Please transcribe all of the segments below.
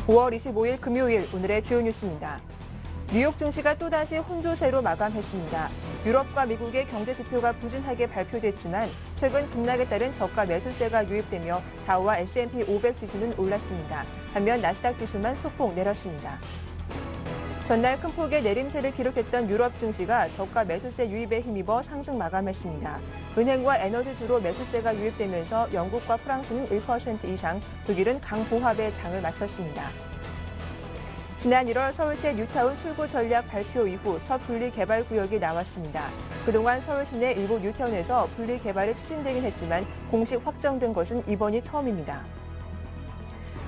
5월 25일 금요일 오늘의 주요 뉴스입니다. 뉴욕 증시가 또다시 혼조세로 마감했습니다. 유럽과 미국의 경제 지표가 부진하게 발표됐지만 최근 급락에 따른 저가 매수세가 유입되며 다우와 S&P 500 지수는 올랐습니다. 반면 나스닥 지수만 소폭 내렸습니다. 전날 큰 폭의 내림세를 기록했던 유럽 증시가 저가 매수세 유입에 힘입어 상승 마감했습니다. 은행과 에너지주로 매수세가 유입되면서 영국과 프랑스는 1% 이상, 독일은 강보합의 장을 마쳤습니다. 지난 1월 서울시의 뉴타운 출구 전략 발표 이후 첫 분리개발구역이 나왔습니다. 그동안 서울시 내 일부 뉴타운에서 분리개발이 추진되긴 했지만 공식 확정된 것은 이번이 처음입니다.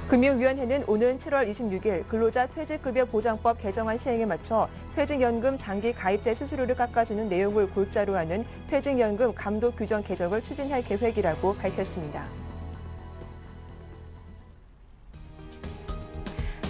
금융위원회는 오는 7월 26일 근로자 퇴직급여 보장법 개정안 시행에 맞춰 퇴직연금 장기 가입자 수수료를 깎아주는 내용을 골자로 하는 퇴직연금 감독 규정 개정을 추진할 계획이라고 밝혔습니다.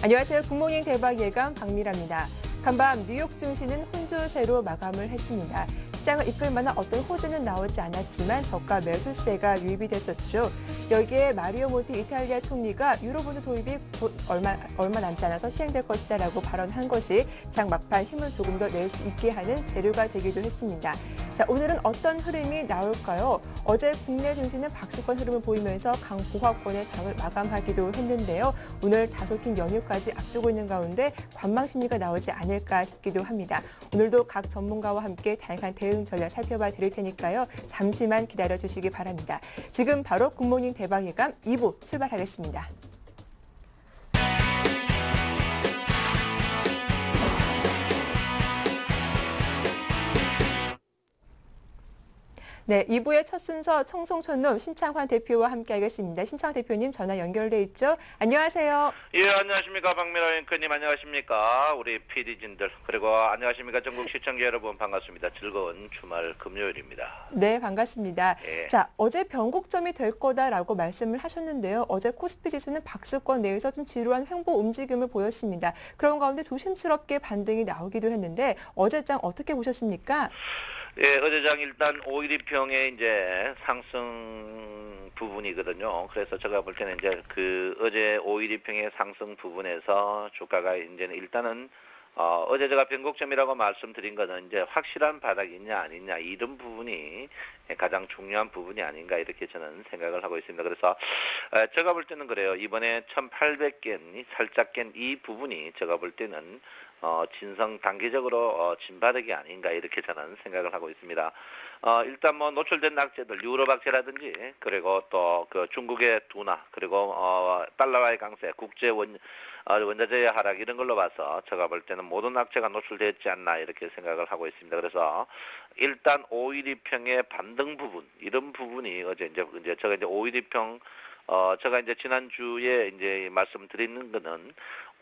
안녕하세요. 굿모닝 대박 예감 박미라입니다. 간밤 뉴욕 증시는 혼조세로 마감을 했습니다. 시장을 이끌 만한 어떤 호재는 나오지 않았지만 저가 매수세가 유입이 됐었죠. 여기에 마리오 몬티 이탈리아 총리가 유로본드 도입이 곧 얼마 남지 않아서 시행될 것이다라고 발언한 것이 장 막판 힘을 조금 더 낼 수 있게 하는 재료가 되기도 했습니다. 자, 오늘은 어떤 흐름이 나올까요? 어제 국내 증시는 박스권 흐름을 보이면서 강보합권의 장을 마감하기도 했는데요. 오늘 다소 긴 연휴까지 앞두고 있는 가운데 관망 심리가 나오지 않을까 싶기도 합니다. 오늘도 각 전문가와 함께 다양한 대응 전략 살펴봐 드릴 테니까요. 잠시만 기다려 주시기 바랍니다. 지금 바로 굿모닝 대박 예감 2부 출발하겠습니다. 네, 2부의 첫 순서 청송촌놈 신창환 대표와 함께하겠습니다. 신창환 대표님 전화 연결돼 있죠? 안녕하세요. 예, 안녕하십니까. 박미라 앵커님 안녕하십니까. 우리 PD진들 그리고 안녕하십니까. 전국 시청자 여러분 반갑습니다. 즐거운 주말 금요일입니다. 네, 반갑습니다. 예. 자, 어제 변곡점이 될 거다라고 말씀을 하셨는데요. 어제 코스피 지수는 박스권 내에서 좀 지루한 횡보 움직임을 보였습니다. 그런 가운데 조심스럽게 반등이 나오기도 했는데 어제장 어떻게 보셨습니까? 예, 어제장 일단 512평의 이제 상승 부분이거든요. 그래서 제가 볼 때는 이제 그 어제 512평의 상승 부분에서 주가가 이제는 일단은 어제 제가 변곡점이라고 말씀드린 거는 이제 확실한 바닥이 있냐 아니냐 이런 부분이 가장 중요한 부분이 아닌가 이렇게 저는 생각을 하고 있습니다. 그래서 제가 볼 때는 그래요. 이번에 1800겐이 살짝 깬 이 부분이 제가 볼 때는 진성 단기적으로 진바닥이 아닌가 이렇게 저는 생각을 하고 있습니다. 일단 뭐 노출된 악재들 유럽 악재라든지 그리고 또 그 중국의 둔화 그리고 달러와의 강세 국제 원자재의 하락 이런 걸로 봐서 제가 볼 때는 모든 악재가 노출되지 않나 이렇게 생각을 하고 있습니다. 그래서 일단 512평의 반등 부분 이런 부분이 어제 제가 이제 512평 제가 이제 지난주에 이제 말씀드리는 거는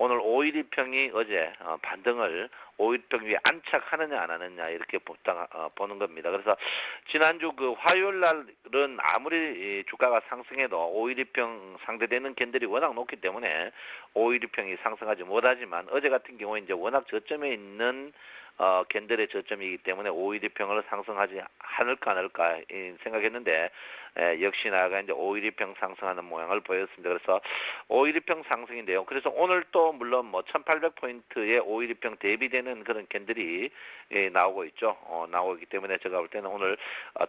오늘 512평이 어제 반등을 512평 위에 안착하느냐 안 하느냐 이렇게 보는 겁니다. 그래서 지난주 그 화요일 날은 아무리 주가가 상승해도 512평 상대되는 캔들이 워낙 높기 때문에 512평이 상승하지 못하지만 어제 같은 경우에 이제 워낙 저점에 있는 캔들의 저점이기 때문에 512평을 상승하지 않을까 생각했는데 역시나 이제 512평 상승하는 모양을 보였습니다. 그래서 512평 상승인데요. 그래서 오늘 또 물론 뭐 1800포인트의 512평 대비되는 그런 캔들이 나오고 있죠. 나오고 있기 때문에 제가 볼 때는 오늘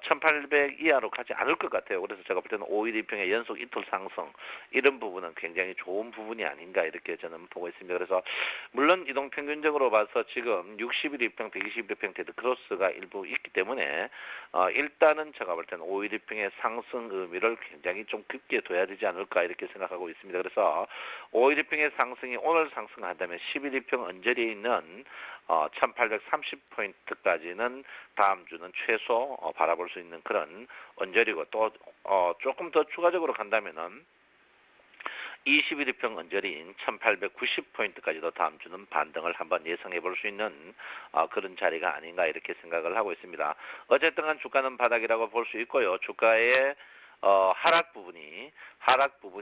1800 이하로 가지 않을 것 같아요. 그래서 제가 볼 때는 512평의 연속 이틀 상승 이런 부분은 굉장히 좋은 부분이 아닌가 이렇게 저는 보고 있습니다. 그래서 물론 이동평균적으로 봐서 지금 61일평, 121일평 데드크로스가 일부 있기 때문에 일단은 제가 볼 때는 512평의 상승 의미를 굉장히 좀 깊게 둬야 되지 않을까 이렇게 생각하고 있습니다. 그래서 512평의 상승이 오늘 상승한다면 11일평 언저리에 있는 1830포인트까지는 다음 주는 최소 바라볼 수 있는 그런 언저리고 또 조금 더 추가적으로 간다면은 21일평 언저리인 1890포인트까지도 다음 주는 반등을 한번 예상해 볼 수 있는 그런 자리가 아닌가 이렇게 생각을 하고 있습니다. 어쨌든 간 주가는 바닥이라고 볼 수 있고요. 주가의 하락 부분이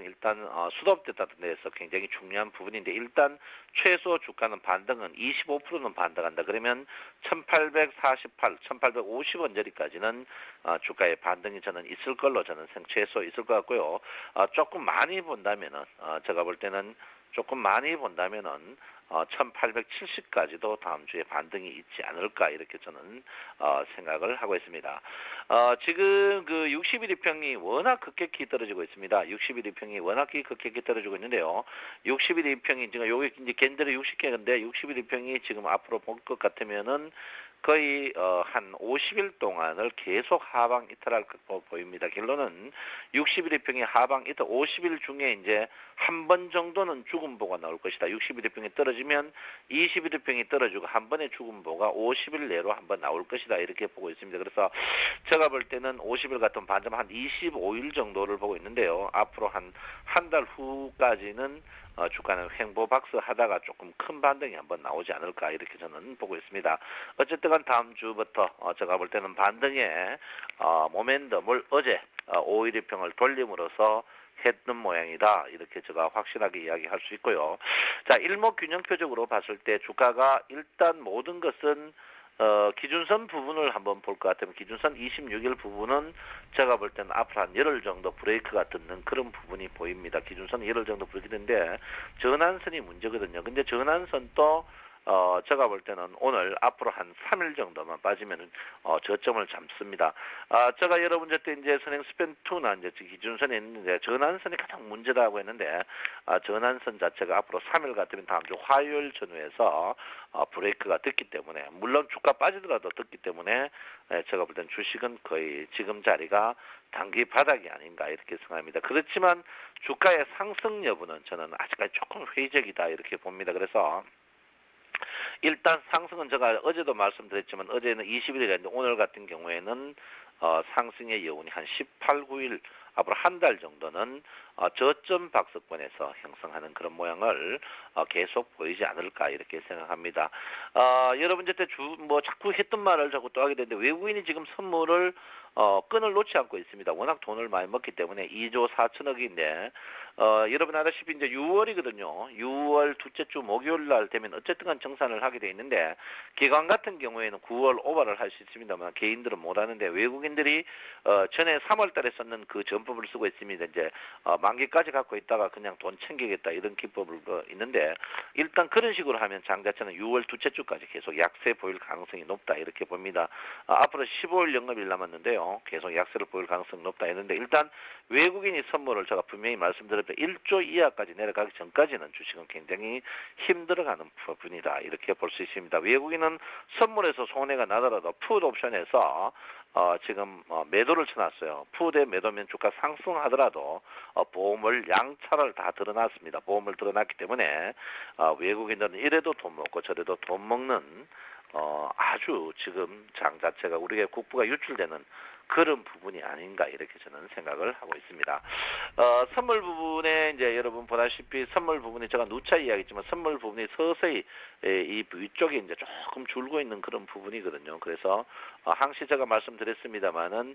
일단 수급됐다는 데서 굉장히 중요한 부분인데 일단 최소 주가는 반등은 25%는 반등한다. 그러면 1848, 1850 언저리까지는 주가의 반등이 저는 있을 걸로 저는 최소 있을 것 같고요. 조금 많이 본다면은 제가 볼 때는 조금 많이 본다면은 1870까지도 다음 주에 반등이 있지 않을까 이렇게 저는 생각을 하고 있습니다. 지금 그 61일평이 워낙 급격히 떨어지고 있습니다. 61일평이 워낙 급격히 떨어지고 있는데요. 61일평이 지금 여기 이제 겐들이 60개인데 61일평이 지금 앞으로 볼 것 같으면은 거의 한 50일 동안을 계속 하방 이탈할 것 보입니다. 결론은 61일평이 하방 이탈 50일 중에 이제 한 번 정도는 죽음보가 나올 것이다. 61일평이 떨어지면 21일평이 떨어지고 한 번의 죽음보가 50일 내로 한 번 나올 것이다. 이렇게 보고 있습니다. 그래서 제가 볼 때는 50일 같은 반점 한 25일 정도를 보고 있는데요. 앞으로 한 달 후까지는 주가는 횡보박스 하다가 조금 큰 반등이 한번 나오지 않을까 이렇게 저는 보고 있습니다. 어쨌든 간 다음 주부터 제가 볼 때는 반등의 모멘텀을 어제 5일일평을 돌림으로써 했던 모양이다. 이렇게 제가 확실하게 이야기할 수 있고요. 자, 일목균형표적으로 봤을 때 주가가 일단 모든 것은 기준선 부분을 한번 볼 것 같으면 기준선 26일 부분은 제가 볼 때는 앞으로 한 열흘 정도 브레이크가 듣는 그런 부분이 보입니다. 기준선 열흘 정도 브레이크 되는데 전환선이 문제거든요. 근데 전환선도 제가 볼 때는 오늘 앞으로 한 3일 정도만 빠지면 저점을 잡습니다. 제가 여러분들 때 이제 선행 스펜2나 이제 기준선에 있는데 전환선이 가장 문제다고 했는데 전환선 자체가 앞으로 3일 같으면 다음 주 화요일 전후에서 브레이크가 됐기 때문에 물론 주가 빠지더라도 됐기 때문에 제가 볼 때는 주식은 거의 지금 자리가 단기 바닥이 아닌가 이렇게 생각합니다. 그렇지만 주가의 상승 여부는 저는 아직까지 조금 회의적이다 이렇게 봅니다. 그래서 일단 상승은 제가 어제도 말씀드렸지만 어제는 20일이었는데 오늘 같은 경우에는 상승의 여운이 한 18, 9일 앞으로 한 달 정도는 저점 박스권에서 형성하는 그런 모양을 계속 보이지 않을까 이렇게 생각합니다. 여러분 저때 뭐 자꾸 했던 말을 자꾸 또 하게 되는데 외국인이 지금 선물을 끈을 놓지 않고 있습니다. 워낙 돈을 많이 먹기 때문에 2조 4천억인데 여러분 아다시피 이제 6월이거든요. 6월 둘째 주 목요일 날 되면 어쨌든 간 정산을 하게 돼 있는데 기관 같은 경우에는 9월 오버를 할 수 있습니다만 개인들은 못 하는데 외국인들이 전에 3월 달에 썼는 그 전법을 쓰고 있습니다. 이제 만기까지 갖고 있다가 그냥 돈 챙기겠다 이런 기법을 있는데 일단 그런 식으로 하면 장 자체는 6월 둘째 주까지 계속 약세 보일 가능성이 높다 이렇게 봅니다. 앞으로 15일 영업일 남았는데요. 계속 약세를 보일 가능성이 높다 했는데 일단 외국인이 선물을 제가 분명히 말씀드렸던 1조 이하까지 내려가기 전까지는 주식은 굉장히 힘들어가는 부분이다 이렇게 볼 수 있습니다. 외국인은 선물에서 손해가 나더라도 풋 옵션에서 지금 매도를 쳐놨어요. 풋에 매도면 주가 상승하더라도 보험을 양차를 다 드러났습니다. 보험을 드러났기 때문에 외국인들은 이래도 돈 먹고 저래도 돈 먹는 아주 지금 장 자체가 우리의 국부가 유출되는 그런 부분이 아닌가 이렇게 저는 생각을 하고 있습니다. 선물 부분에 이제 여러분 보다시피 선물 부분이 제가 누차 이야기했지만 선물 부분이 서서히 이 위쪽에 이제 조금 줄고 있는 그런 부분이거든요. 그래서 항시 제가 말씀드렸습니다만은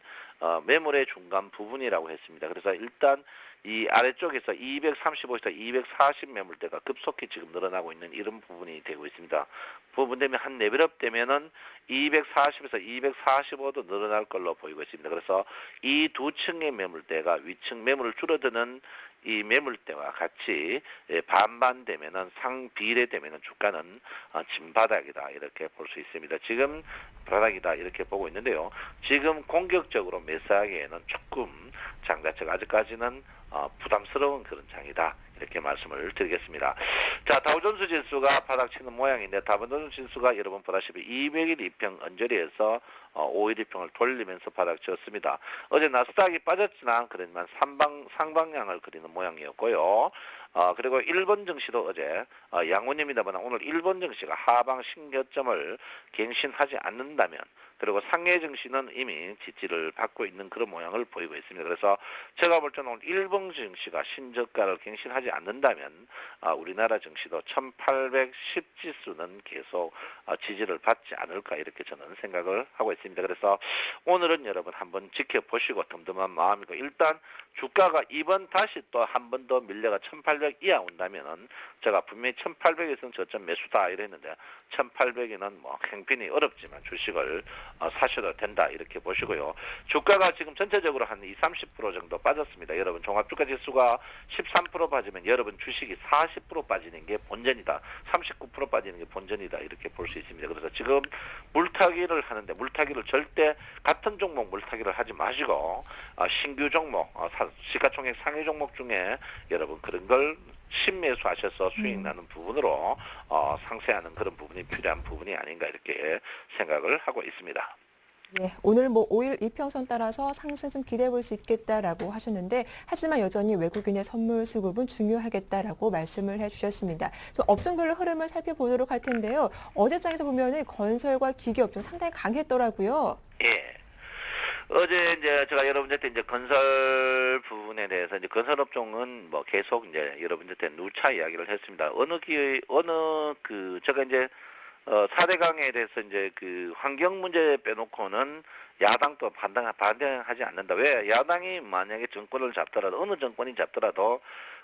매물의 중간 부분이라고 했습니다. 그래서 일단 이 아래쪽에서 235에서 240 매물대가 급속히 지금 늘어나고 있는 이런 부분이 되고 있습니다. 부분 되면 한 레벨업 되면은 240에서 245도 늘어날 걸로 보이고 있습니다. 그래서 이 두 층의 매물대가 위층 매물을 줄어드는 이 매물대와 같이 반반 되면은 상비례 되면은 주가는 진바닥이다 이렇게 볼 수 있습니다. 지금 바닥이다 이렇게 보고 있는데요. 지금 공격적으로 매수하기에는 조금 장 자체가 아직까지는 부담스러운 그런 장이다. 이렇게 말씀을 드리겠습니다. 자, 다우존스 지수가 바닥치는 모양인데 다우존스 지수가 여러분 보다시피 200일 이평 언저리에서 5일 이평을 돌리면서 바닥쳤습니다. 어제 나스닥이 빠졌지만 그랬지만 상방향을 그리는 모양이었고요. 그리고 일본 증시도 어제 양호입니다만 오늘 일본 증시가 하방 신고점을 갱신하지 않는다면 그리고 상해 증시는 이미 지지를 받고 있는 그런 모양을 보이고 있습니다. 그래서 제가 볼 때는 오늘 일본 증시가 신저가를 갱신하지 않는다면 우리나라 증시도 1810 지수는 계속 지지를 받지 않을까 이렇게 저는 생각을 하고 있습니다. 그래서 오늘은 여러분 한번 지켜보시고 덤덤한 마음이고 일단 주가가 이번 다시 또 한 번 더 밀려가 1800 이하 온다면은 제가 분명히 1800에서는 저점 매수다 이랬는데 1800에는 뭐 행편이 어렵지만 주식을 사셔도 된다 이렇게 보시고요. 주가가 지금 전체적으로 한 20-30% 정도 빠졌습니다. 여러분 종합주가 지수가 13% 빠지면 여러분 주식이 40% 빠지는 게 본전이다. 39% 빠지는 게 본전이다. 이렇게 볼 수 있습니다. 그래서 지금 물타기를 하는데 물타기를 절대 같은 종목 물타기를 하지 마시고 신규 종목, 시가총액 상위 종목 중에 여러분 그런 걸 신매수 하셔서 수익 나는 부분으로 상세하는 그런 부분이 필요한 부분이 아닌가 이렇게 생각을 하고 있습니다. 예, 오늘 뭐 5일 이평선 따라서 상승 좀 기대해 볼 수 있겠다라고 하셨는데 하지만 여전히 외국인의 선물 수급은 중요하겠다라고 말씀을 해주셨습니다. 좀 업종별로 흐름을 살펴보도록 할 텐데요. 어제장에서 보면은 건설과 기계 업종 상당히 강했더라고요. 예. 어제 이제 제가 여러분들한테 이제 건설 부분에 대해서 이제 건설업종은 뭐 계속 이제 여러분들한테 누차 이야기를 했습니다. 제가 이제 4대강에 대해서 이제 그 환경 문제 빼놓고는 야당도 반대하지 않는다. 왜? 야당이 만약에 정권을 잡더라도 어느 정권이 잡더라도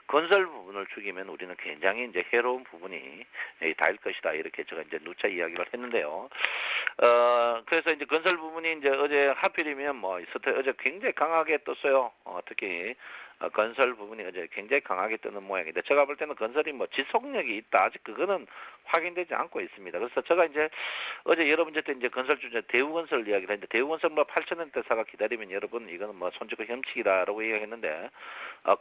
건설 부분을 죽이면 우리는 굉장히 이제 해로운 부분이 닿을 것이다. 이렇게 제가 이제 누차 이야기를 했는데요. 그래서 이제 건설 부분이 이제 어제 하필이면 뭐 어제 굉장히 강하게 떴어요. 특히 건설 부분이 어제 굉장히 강하게 뜨는 모양인데 제가 볼 때는 건설이 뭐 지속력이 있다. 아직 그거는 확인되지 않고 있습니다. 그래서 제가 이제 어제 여러분한테 이제 건설 주제 대우건설 이야기를 했는데 대우건설 뭐 8,000원대 사가 기다리면 여러분 이거는 뭐 손짓고 혐치기다라고 이야기했는데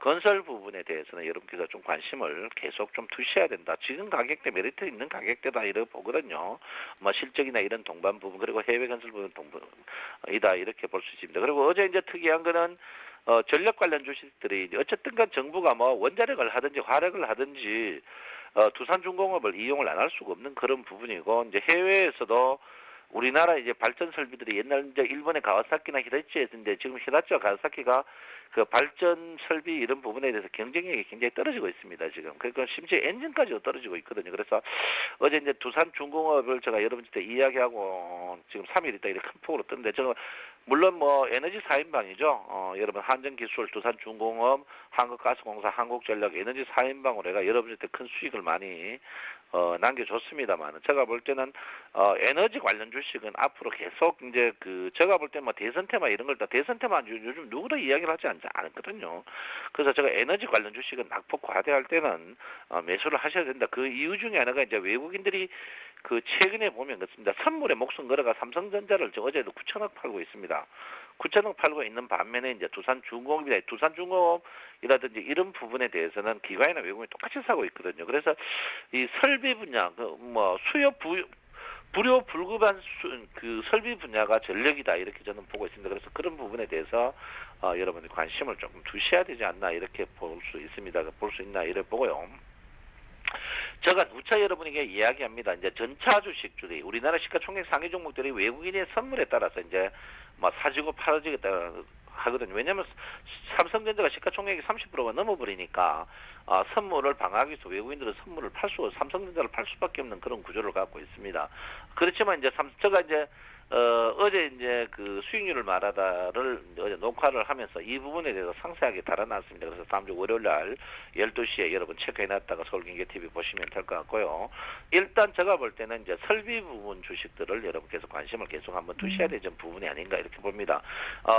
건설 부분에 대해서는 여러분께서 좀 관심을 계속 좀 두셔야 된다. 지금 가격대 메리트 있는 가격대다 이렇게 보거든요. 뭐 실적이나 이런 동반 부분 그리고 해외 건설 부분 동반이다 이렇게 볼 수 있습니다. 그리고 어제 이제 특이한 거는 전력 관련 주식들이 어쨌든 간 정부가 뭐 원자력을 하든지 화력을 하든지 두산중공업을 이용을 안 할 수가 없는 그런 부분이고 이제 해외에서도 우리나라 이제 발전 설비들이 옛날 이제 일본의 가와사키나 히다치였는데 지금 히다치와 가와사키가 그 발전 설비 이런 부분에 대해서 경쟁력이 굉장히 떨어지고 있습니다. 지금 그러니까 심지어 엔진까지도 떨어지고 있거든요. 그래서 어제 이제 두산중공업을 제가 여러분한테 이야기하고 지금 3일 있다 이렇게 큰 폭으로 떴는데 저는 물론 뭐 에너지 4인방이죠. 여러분 한전기술, 두산중공업, 한국가스공사, 한국전력 에너지 4인방으로 해가 여러분한테 큰 수익을 많이 남겨줬습니다만 제가 볼 때는 에너지 관련 주식은 앞으로 계속 이제 제가 볼 때 뭐 대선 테마 이런 걸 다 대선 테마 요즘 누구도 이야기를 하지 않거든요. 그래서 제가 에너지 관련 주식은 낙폭 과대할 때는 매수를 하셔야 된다. 그 이유 중에 하나가 이제 외국인들이 최근에 보면 그렇습니다. 선물에 목숨 걸어가 삼성전자를 어제도 9천억 팔고 있습니다. 9천억 팔고 있는 반면에 이제 두산중공업이라든지 이런 부분에 대해서는 기관이나 외국인이 똑같이 사고 있거든요. 그래서 이 설비 분야, 불효 불급한 설비 분야가 전력이다 이렇게 저는 보고 있습니다. 그래서 그런 부분에 대해서 여러분이 관심을 조금 두셔야 되지 않나 이렇게 볼 수 있습니다. 볼 수 있나 이래 보고요. 제가 누차 여러분에게 이야기합니다. 이제 전차 주식들이 우리나라 시가총액 상위 종목들이 외국인의 선물에 따라서 이제 뭐 사지고 팔아지겠다 하거든요. 왜냐하면 삼성전자가 시가총액이 30%가 넘어버리니까 선물을 방어하기 위해서 외국인들은 삼성전자를 팔 수밖에 없는 그런 구조를 갖고 있습니다. 그렇지만 이제 제가 이제 어제 이제 수익률을 말하다를 어제 녹화를 하면서 이 부분에 대해서 상세하게 달아놨습니다. 그래서 다음 주 월요일 날 12시에 여러분 체크해놨다가 서울경제TV 보시면 될 것 같고요. 일단 제가 볼 때는 이제 설비 부분 주식들을 여러분께서 관심을 계속 한번 두셔야 되는 부분이 아닌가 이렇게 봅니다.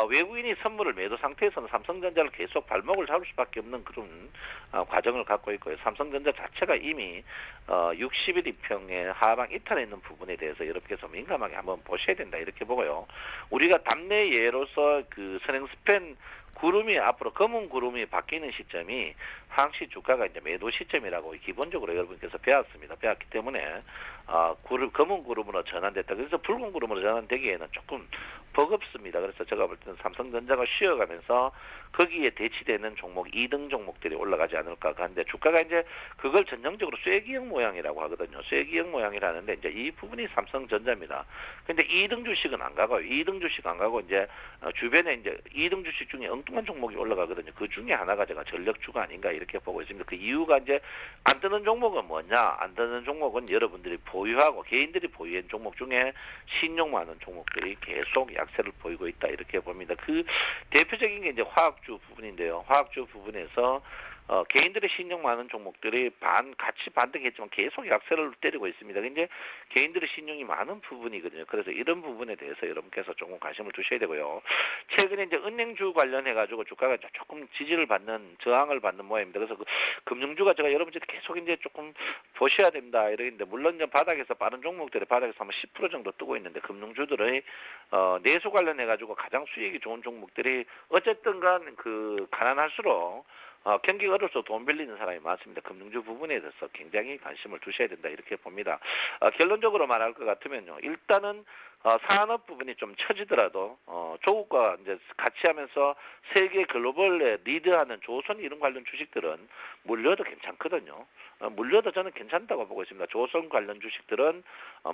외국인이 선물을 매도 상태에서는 삼성전자를 계속 발목을 잡을 수밖에 없는 그런 과정을 갖고 있고요. 삼성전자 자체가 이미 60일 이평의 하방 이탈해 있는 부분에 대해서 여러분께서 민감하게 한번 보셔야 된다 이렇게 보고요. 우리가 답례 예로서 선행스팬 구름이 앞으로 검은 구름이 바뀌는 시점이 항시 주가가 이제 매도 시점이라고 기본적으로 여러분께서 배웠기 때문에 검은 구름으로 전환됐다. 그래서 붉은 구름으로 전환되기에는 조금 버겁습니다. 그래서 제가 볼 때는 삼성전자가 쉬어가면서 거기에 대치되는 종목 2등 종목들이 올라가지 않을까 하는데 주가가 이제 그걸 전형적으로 쐐기형 모양이라고 하거든요. 쐐기형 모양이라는데 이제 이 부분이 삼성전자입니다. 근데 2등 주식은 안 가고요. 2등 주식 안 가고 이제 주변에 이제 2등 주식 중에 엉뚱한 종목이 올라가거든요. 그 중에 하나가 제가 전력주가 아닌가 이렇게 보고 있습니다. 그 이유가 이제 안 뜨는 종목은 뭐냐? 안 뜨는 종목은 여러분들이 보유하고 개인들이 보유한 종목 중에 신용 많은 종목들이 계속 약세를 보이고 있다 이렇게 봅니다. 그 대표적인 게 이제 화학주 부분인데요. 화학주 부분에서 개인들의 신용 많은 종목들이 같이 반등했지만 계속 약세를 때리고 있습니다. 이제 개인들의 신용이 많은 부분이거든요. 그래서 이런 부분에 대해서 여러분께서 조금 관심을 두셔야 되고요. 최근에 이제 은행주 관련해가지고 주가가 조금 지지를 받는, 저항을 받는 모양입니다. 그래서 그 금융주가 제가 여러분들 계속 이제 조금 보셔야 됩니다. 이러는데, 물론 이제 바닥에서 빠른 종목들이 바닥에서 한번 10% 정도 뜨고 있는데, 금융주들의 내수 관련해가지고 가장 수익이 좋은 종목들이 어쨌든 간 가난할수록 경기가 어려서 돈 빌리는 사람이 많습니다. 금융주 부분에 대해서 굉장히 관심을 두셔야 된다, 이렇게 봅니다. 결론적으로 말할 것 같으면요, 일단은 산업 부분이 좀 처지더라도 조국과 이제 같이 하면서 세계 글로벌에 리드하는 조선 이런 관련 주식들은 물려도 괜찮거든요. 물려도 저는 괜찮다고 보고 있습니다. 조선 관련 주식들은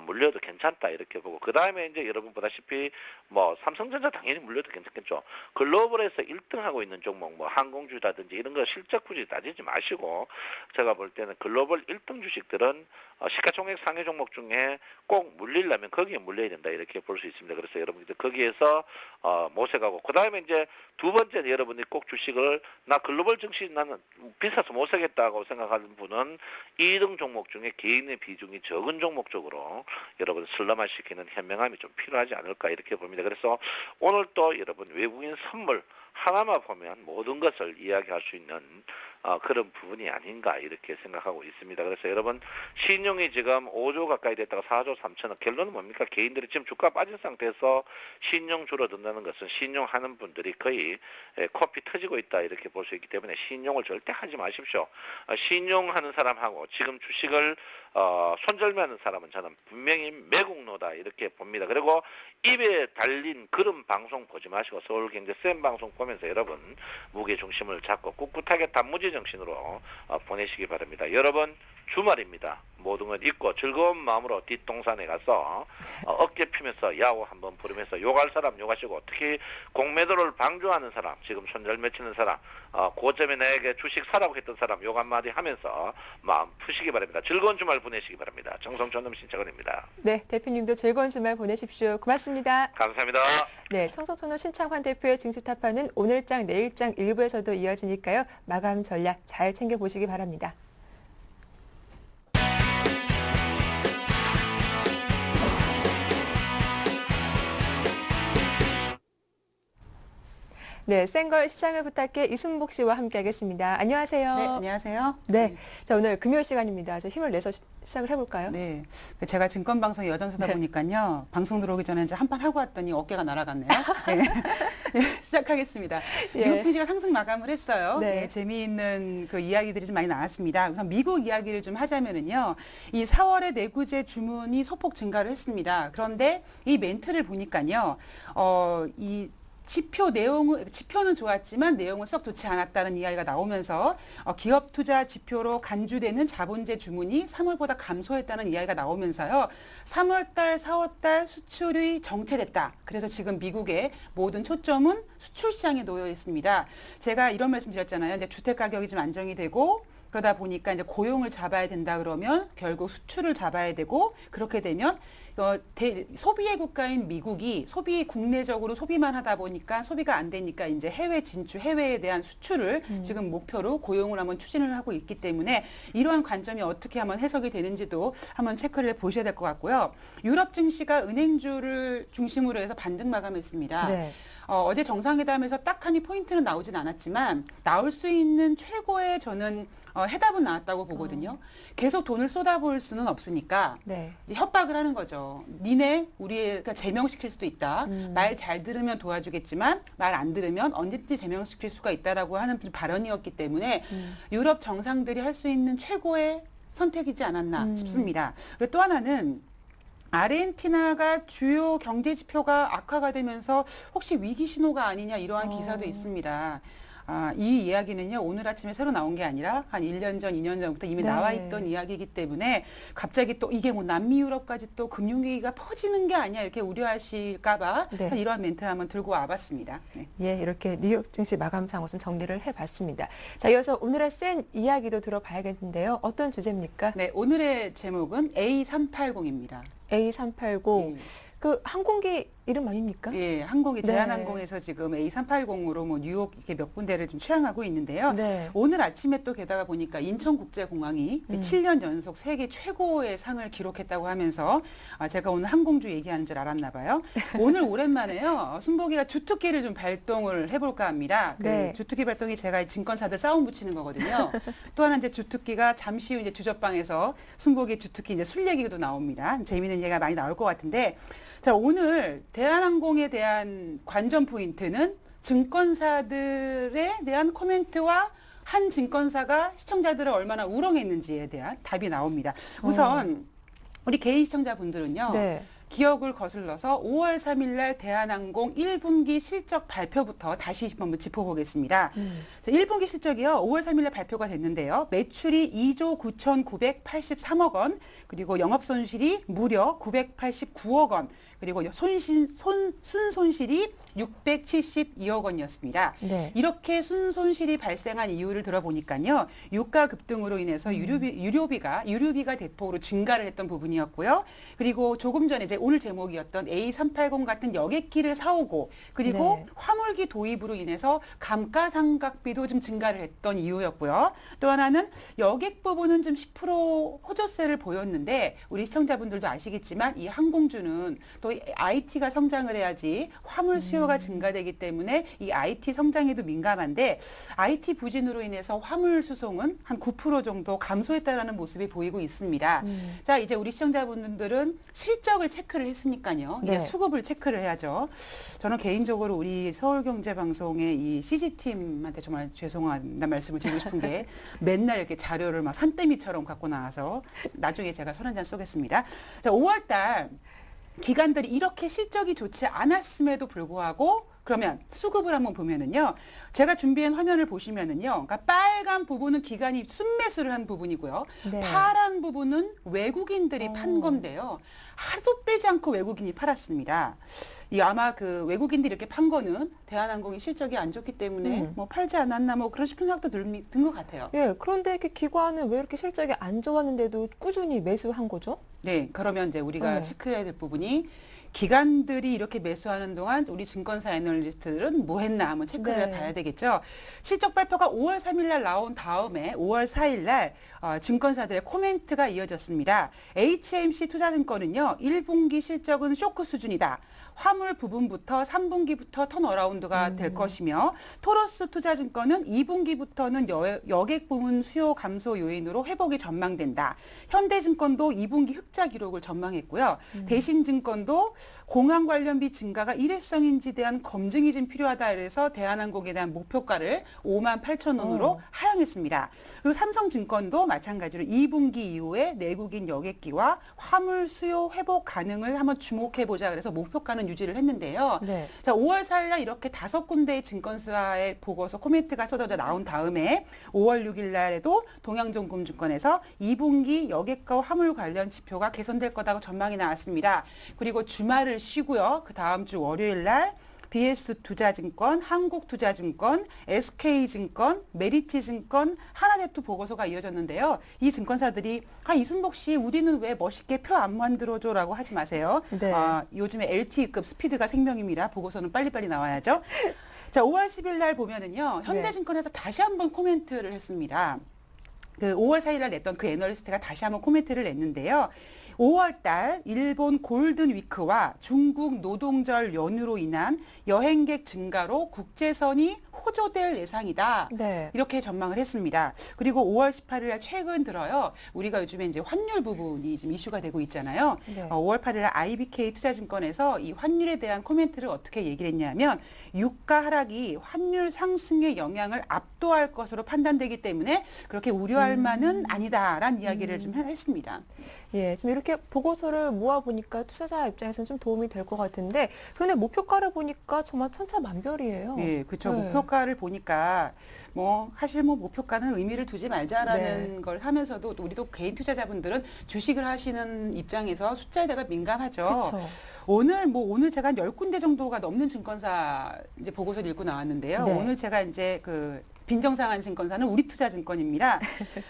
물려도 괜찮다, 이렇게 보고, 그 다음에 이제 여러분 보다시피 뭐 삼성전자 당연히 물려도 괜찮겠죠. 글로벌에서 1등하고 있는 종목, 뭐 항공주라든지 이런 거 실적 굳이 따지지 마시고, 제가 볼 때는 글로벌 1등 주식들은 시가총액 상위 종목 중에 꼭 물리려면 거기에 물려야 된다, 이렇게 볼 수 있습니다. 그래서 여러분들 거기에서 모색하고, 그 다음에 이제 두 번째는 여러분들이 꼭 주식을, 나 글로벌 증시 나는 비싸서 못 사겠다고 생각하는 분은 2등 종목 중에 개인의 비중이 적은 종목 쪽으로 여러분 슬럼화시키는 현명함이 좀 필요하지 않을까, 이렇게 봅니다. 그래서 오늘 또 여러분 외국인 선물 하나만 보면 모든 것을 이야기할 수 있는 그런 부분이 아닌가, 이렇게 생각하고 있습니다. 그래서 여러분 신용이 지금 5조 가까이 됐다가 4조 3천억, 결론은 뭡니까? 개인들이 지금 주가 빠진 상태에서 신용 줄어든다는 것은 신용하는 분들이 거의 코피 터지고 있다, 이렇게 볼 수 있기 때문에 신용을 절대 하지 마십시오. 신용하는 사람하고 지금 주식을 손절매하는 사람은 저는 분명히 매국노다, 이렇게 봅니다. 그리고 입에 달린 그런 방송 보지 마시고 서울경제 센 방송 보면서 여러분 무게중심을 잡고 꿋꿋하게 단무지 정신으로 보내시기 바랍니다. 여러분 주말입니다. 모든 걸 잊고 즐거운 마음으로 뒷동산에 가서 어깨 피면서 야호 한번 부르면서 욕할 사람 욕하시고, 특히 공매도를 방조하는 사람, 지금 손절매 치는 사람, 고점에 내게 주식 사라고 했던 사람 욕 한마디 하면서 마음 푸시기 바랍니다. 즐거운 주말 보내시기 바랍니다. 정성촌놈 신창원입니다. 네, 대표님도 즐거운 주말 보내십시오. 고맙습니다. 감사합니다. 네, 청소촌놈 신창환 대표의 증시타파는 오늘장, 내일장 일부에서도 이어지니까요. 마감 전략 잘 챙겨보시기 바랍니다. 네, 센걸 시장을 부탁해 이순복 씨와 함께하겠습니다. 안녕하세요. 네, 안녕하세요. 네, 자 오늘 금요일 시간입니다. 저 힘을 내서 시작을 해볼까요? 네, 제가 증권방송 여전사다 보니까요. 방송 들어오기 전에 이제 한판 하고 왔더니 어깨가 날아갔네요. 네. 네, 시작하겠습니다. 미국 증시가 상승 마감을 했어요. 네. 네, 재미있는 그 이야기들이 좀 많이 나왔습니다. 우선 미국 이야기를 좀 하자면은요. 이 4월에 내구재 주문이 소폭 증가를 했습니다. 그런데 이 멘트를 보니까요. 이 지표는 좋았지만 내용은 썩 좋지 않았다는 이야기가 나오면서 기업 투자 지표로 간주되는 자본재 주문이 3월보다 감소했다는 이야기가 나오면서요. 3월달, 4월달 수출이 정체됐다. 그래서 지금 미국의 모든 초점은 수출 시장에 놓여 있습니다. 제가 이런 말씀 드렸잖아요. 이제 주택 가격이 좀 안정이 되고 그러다 보니까 이제 고용을 잡아야 된다 그러면 결국 수출을 잡아야 되고, 그렇게 되면 소비의 국가인 미국이 국내적으로 소비만 하다 보니까 소비가 안 되니까 이제 해외 진출, 해외에 대한 수출을 지금 목표로 고용을 한번 추진을 하고 있기 때문에 이러한 관점이 어떻게 한번 해석이 되는지도 한번 체크를 보셔야 될 것 같고요. 유럽 증시가 은행주를 중심으로 해서 반등 마감했습니다. 네. 어제 정상회담에서 딱하니 포인트는 나오진 않았지만 나올 수 있는 최고의 저는 해답은 나왔다고 보거든요. 계속 돈을 쏟아부을 수는 없으니까 네. 이제 협박을 하는 거죠. 니네 우리가 제명시킬 수도 있다. 말 잘 들으면 도와주겠지만 말 안 들으면 언제든지 제명시킬 수가 있다라고 하는 발언이었기 때문에 유럽 정상들이 할 수 있는 최고의 선택이지 않았나 싶습니다. 그리고 또 하나는 아르헨티나가 주요 경제 지표가 악화가 되면서 혹시 위기 신호가 아니냐, 이러한 기사도 있습니다. 이 이야기는요, 오늘 아침에 새로 나온 게 아니라 한 1년 전, 2년 전부터 이미 나와 있던 이야기이기 때문에 갑자기 또 이게 뭐 남미 유럽까지 또 금융위기가 퍼지는 게 아니야, 이렇게 우려하실까봐 이러한 멘트를 한번 들고 와봤습니다. 네. 예, 이렇게 뉴욕 증시 마감 상황 좀 정리를 해봤습니다. 자, 이어서 오늘의 센 이야기도 들어봐야겠는데요. 어떤 주제입니까? 네, 오늘의 제목은 A380입니다. A380. 그 항공기 이름 아닙니까? 예, 항공이 네. 대한항공에서 지금 A380으로 뭐 뉴욕 이렇게 몇 군데를 좀 취항하고 있는데요. 네. 오늘 아침에 또 게다가 보니까 인천국제공항이 7년 연속 세계 최고의 상을 기록했다고 하면서 제가 오늘 항공주 얘기하는 줄 알았나 봐요. 오늘 오랜만에요. 순복이가 주특기를 좀 발동을 해볼까 합니다. 네. 그 주특기 발동이 제가 증권사들 싸움 붙이는 거거든요. 또 하나 이제 주특기가 잠시 후 이제 주저방에서 순복이 주특기 이제 술 얘기도 나옵니다. 재미있는 얘기가 많이 나올 것 같은데, 자, 오늘 대한항공에 대한 관전 포인트는 증권사들에 대한 코멘트와 한 증권사가 시청자들을 얼마나 우롱했는지에 대한 답이 나옵니다. 우선 우리 개인 시청자분들은요. 네. 기억을 거슬러서 5월 3일 날 대한항공 1분기 실적 발표부터 다시 한번 짚어보겠습니다. 자, 1분기 실적이요. 5월 3일 날 발표가 됐는데요. 매출이 2조 9,983억 원, 그리고 영업손실이 무려 989억 원, 그리고 순손실이 672억 원이었습니다. 네. 이렇게 순손실이 발생한 이유를 들어보니까요. 유가 급등으로 인해서 유류비가 대폭으로 증가를 했던 부분이었고요. 그리고 조금 전에 이제 오늘 제목이었던 A380 같은 여객기를 사오고, 그리고 네. 화물기 도입으로 인해서 감가상각비도 좀 증가를 했던 이유였고요. 또 하나는 여객 부분은 좀 10% 호조세를 보였는데, 우리 시청자분들도 아시겠지만 이 항공주는 또 IT가 성장을 해야지 화물 수요가 증가되기 때문에 이 IT 성장에도 민감한데, IT 부진으로 인해서 화물 수송은 한 9% 정도 감소했다라는 모습이 보이고 있습니다. 자, 이제 우리 시청자분들은 실적을 체크를 했으니까요. 이제 네. 수급을 체크를 해야죠. 저는 개인적으로 우리 서울경제방송의 이 CG팀한테 정말 죄송하다는 말씀을 드리고 싶은 게 맨날 이렇게 자료를 막 산더미처럼 갖고 나와서 나중에 제가 술 한잔 쏘겠습니다. 자, 5월 달 기관들이 이렇게 실적이 좋지 않았음에도 불구하고 그러면 수급을 한번 보면은요. 제가 준비한 화면을 보시면은요. 그러니까 빨간 부분은 기관이 순매수를 한 부분이고요. 네. 파란 부분은 외국인들이 판 건데요. 하도 빼지 않고 외국인이 팔았습니다. 이 아마 그 외국인들이 이렇게 판 거는 대한항공이 실적이 안 좋기 때문에 뭐 팔지 않았나 뭐 그런 싶은 생각도 든 것 같아요. 예, 그런데 이렇게 기관은 왜 이렇게 실적이 안 좋았는데도 꾸준히 매수한 거죠? 네, 그러면 이제 우리가 네. 체크해야 될 부분이 기관들이 이렇게 매수하는 동안 우리 증권사 애널리스트들은 뭐 했나 한번 체크를 네. 해봐야 되겠죠. 실적 발표가 5월 3일 날 나온 다음에 5월 4일 날 증권사들의 코멘트가 이어졌습니다. HMC 투자증권은요. 1분기 실적은 쇼크 수준이다. 화물 부분부터 3분기부터 턴어라운드가 될 것이며, 토러스 투자증권은 2분기부터는 여객 부문 수요 감소 요인으로 회복이 전망된다. 현대증권도 2분기 흑자 기록을 전망했고요. 대신증권도 공항 관련비 증가가 일회성인지 대한 검증이 좀 필요하다. 그래서 대한항공에 대한 목표가를 5만 8천 원으로 하향했습니다. 그리고 삼성증권도 마찬가지로 2분기 이후에 내국인 여객기와 화물 수요 회복 가능을 한번 주목해보자. 그래서 목표가는 유지를 했는데요. 네. 자, 5월 4일 날 이렇게 5군데의 증권사의 보고서 코멘트가 쏟아져 나온 다음에 5월 6일 날에도 동양종금증권에서 2분기 여객과 화물 관련 지표가 개선될 거다고 전망이 나왔습니다. 그리고 주말을 쉬고요. 그 다음 주 월요일 날 BS투자증권, 한국투자증권, SK증권, 메리츠증권, 하나대투 보고서가 이어졌는데요. 이 증권사들이 이순복 씨 우리는 왜 멋있게 표 안 만들어줘라고 하지 마세요. 네. 요즘에 LTE급 스피드가 생명입니다. 보고서는 빨리빨리 나와야죠. 자, 5월 10일 날 보면은요. 현대증권에서 다시 한번 코멘트를 했습니다. 그 5월 4일 날 냈던 그 애널리스트가 다시 한번 코멘트를 냈는데요. 5월 달 일본 골든 위크와 중국 노동절 연휴로 인한 여행객 증가로 국제선이 호조될 예상이다. 네. 이렇게 전망을 했습니다. 그리고 5월 18일 날 최근 들어요. 우리가 요즘에 이제 환율 부분이 지금 이슈가 되고 있잖아요. 네. 5월 8일 날 IBK 투자증권에서 이 환율에 대한 코멘트를 어떻게 얘기를 했냐면, 유가 하락이 환율 상승의 영향을 압도할 것으로 판단되기 때문에 그렇게 우려할 만은 아니다라는 이야기를 좀 했습니다. 예, 좀 이렇게 보고서를 모아보니까 투자자 입장에서는 좀 도움이 될 것 같은데, 그런데 목표가를 보니까 정말 천차만별이에요. 예, 그렇죠. 네. 목표가를 보니까 사실 목표가는 의미를 두지 말자라는 걸 하면서도 또 우리도 개인 투자자분들은 주식을 하시는 입장에서 숫자에다가 민감하죠. 그렇죠. 오늘 제가 한 10군데 정도가 넘는 증권사 이제 보고서를 읽고 나왔는데요. 네. 오늘 제가 이제 그 빈정상한 증권사는 우리투자증권입니다.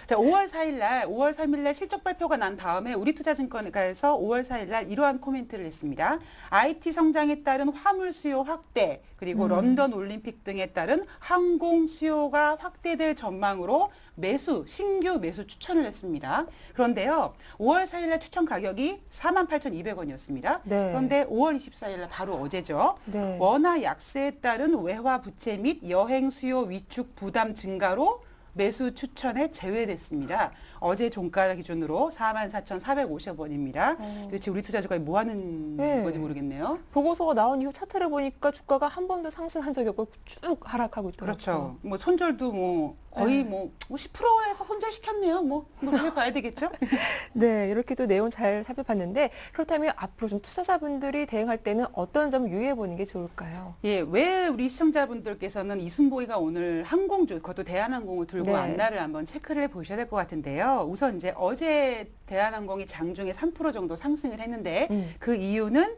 자, 5월 3일 날 실적 발표가 난 다음에 우리투자증권에서 5월 4일 날 이러한 코멘트를 했습니다. IT 성장에 따른 화물 수요 확대, 그리고 런던 올림픽 등에 따른 항공 수요가 확대될 전망으로 신규 매수 추천을 했습니다. 그런데요, 5월 4일 날 추천 가격이 48,200원이었습니다. 네. 그런데 5월 24일 날 바로 어제죠. 네. 원화 약세에 따른 외화 부채 및 여행 수요 위축 부담 증가로 매수 추천에 제외됐습니다. 어제 종가 기준으로 44,450원입니다. 도대체 우리 투자주가 뭐 하는 네. 건지 모르겠네요. 보고서가 나온 이후 차트를 보니까 주가가 한 번도 상승한 적이 없고 쭉 하락하고 있더라고요. 그렇죠. 뭐 손절도 뭐 거의 네. 10%에서 손절시켰네요. 그렇게 봐야 되겠죠? 네, 이렇게 또 내용 잘 살펴봤는데 그렇다면 앞으로 좀 투자자분들이 대응할 때는 어떤 점 유의해 보는 게 좋을까요? 예, 왜 우리 시청자분들께서는 이순보이가 오늘 항공주, 그것도 대한항공을 들고 네. 왔나를 한번 체크를 해 보셔야 될 것 같은데요. 우선 이제 어제 대한항공이 장중에 3% 정도 상승을 했는데 그 이유는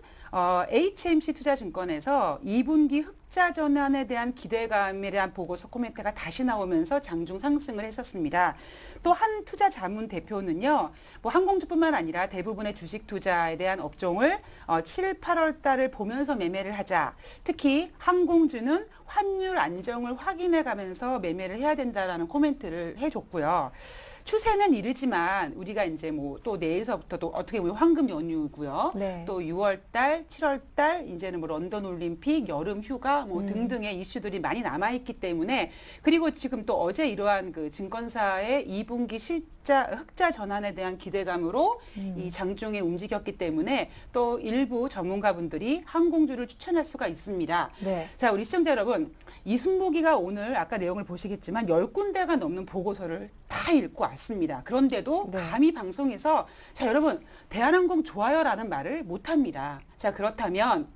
HMC 투자증권에서 2분기 흑자 전환에 대한 기대감에 대한 보고서 코멘트가 다시 나오면서 장중 상승을 했었습니다. 또 한 투자 자문 대표는요, 항공주뿐만 아니라 대부분의 주식 투자에 대한 업종을 7, 8월 달을 보면서 매매를 하자. 특히 항공주는 환율 안정을 확인해 가면서 매매를 해야 된다라는 코멘트를 해줬고요. 추세는 이르지만 우리가 이제 또 내일서부터 또 어떻게 보면 황금 연휴고요. 네. 또 6월 달, 7월 달 이제는 런던 올림픽, 여름 휴가 등등의 이슈들이 많이 남아 있기 때문에, 그리고 지금 또 어제 이러한 그 증권사의 2분기 흑자 전환에 대한 기대감으로 이 장중에 움직였기 때문에 또 일부 전문가분들이 항공주를 추천할 수가 있습니다. 네. 자, 우리 시청자 여러분, 이순보기가 오늘 아까 내용을 보시겠지만 10군데가 넘는 보고서를 다 읽고 왔습니다. 그런데도 네. 감히 방송에서 자, 여러분, 대한항공 좋아요라는 말을 못합니다. 자, 그렇다면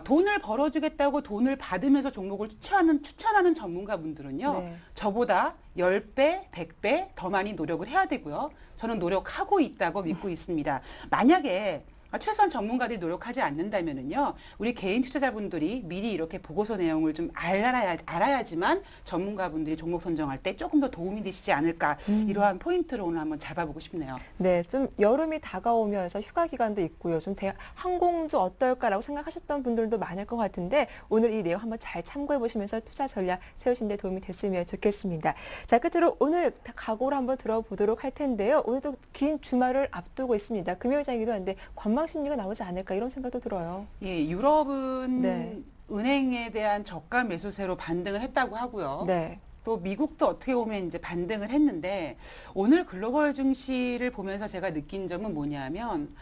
돈을 벌어주겠다고 돈을 받으면서 종목을 추천하는 전문가분들은요. 네. 저보다 10배, 100배 더 많이 노력을 해야 되고요. 저는 노력하고 있다고 믿고 있습니다. 만약에 최소한 전문가들이 노력하지 않는다면은요, 우리 개인 투자자분들이 미리 이렇게 보고서 내용을 좀 알아야지만 전문가분들이 종목 선정할 때 조금 더 도움이 되시지 않을까, 이러한 포인트를 오늘 한번 잡아보고 싶네요. 네, 좀 여름이 다가오면서 휴가 기간도 있고요. 좀 항공주 어떨까라고 생각하셨던 분들도 많을 것 같은데 오늘 이 내용 한번 잘 참고해 보시면서 투자 전략 세우신 데 도움이 됐으면 좋겠습니다. 자, 끝으로 오늘 각오를 한번 들어보도록 할 텐데요. 오늘도 긴 주말을 앞두고 있습니다. 금요일장이기도 한데 관망 심리가 나오지 않을까 이런 생각도 들어요. 예, 유럽은 네. 은행에 대한 저가 매수세로 반등을 했다고 하고요. 네. 또 미국도 어떻게 보면 이제 반등을 했는데, 오늘 글로벌 증시를 보면서 제가 느낀 점은 뭐냐면,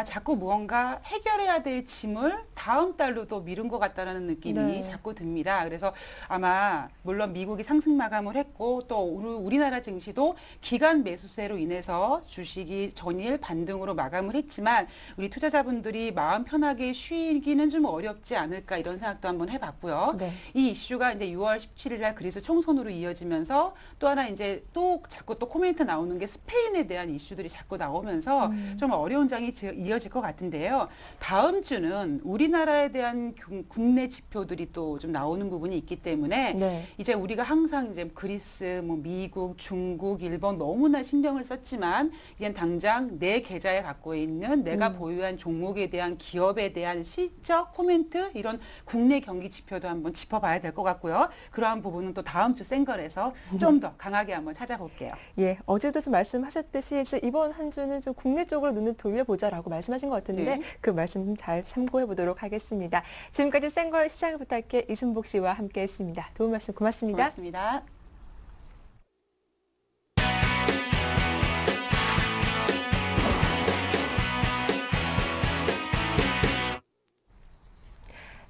자꾸 무언가 해결해야 될 짐을 다음 달로도 미룬 것 같다는 느낌이 네. 자꾸 듭니다. 그래서 아마 물론 미국이 상승 마감을 했고 또 우리나라 증시도 기간 매수세로 인해서 주식이 전일 반등으로 마감을 했지만 우리 투자자분들이 마음 편하게 쉬기는 좀 어렵지 않을까, 이런 생각도 한번 해봤고요. 네. 이 이슈가 이제 6월 17일 날 그리스 총선으로 이어지면서 또 하나 이제 또 자꾸 또 코멘트 나오는 게 스페인에 대한 이슈들이 자꾸 나오면서 좀 어려운 장이 이어질 것 같은데요. 다음 주는 우리나라에 대한 국내 지표들이 또 좀 나오는 부분이 있기 때문에 네. 이제 우리가 항상 이제 그리스, 미국, 중국, 일본 너무나 신경을 썼지만 이젠 당장 내 계좌에 갖고 있는 내가 보유한 종목에 대한 기업에 대한 실적 코멘트, 이런 국내 경기 지표도 한번 짚어봐야 될 것 같고요. 그러한 부분은 또 다음 주 생걸에서 좀 더 강하게 한번 찾아볼게요. 예, 어제도 좀 말씀하셨듯이 이번 한 주는 좀 국내 쪽으로 눈을 돌려보자라고 말씀하신 것 같은데 네. 그 말씀 좀 잘 참고해 보도록 하겠습니다. 지금까지 생걸 시장을 부탁해 이순복 씨와 함께했습니다. 도움 말씀 고맙습니다. 고맙습니다.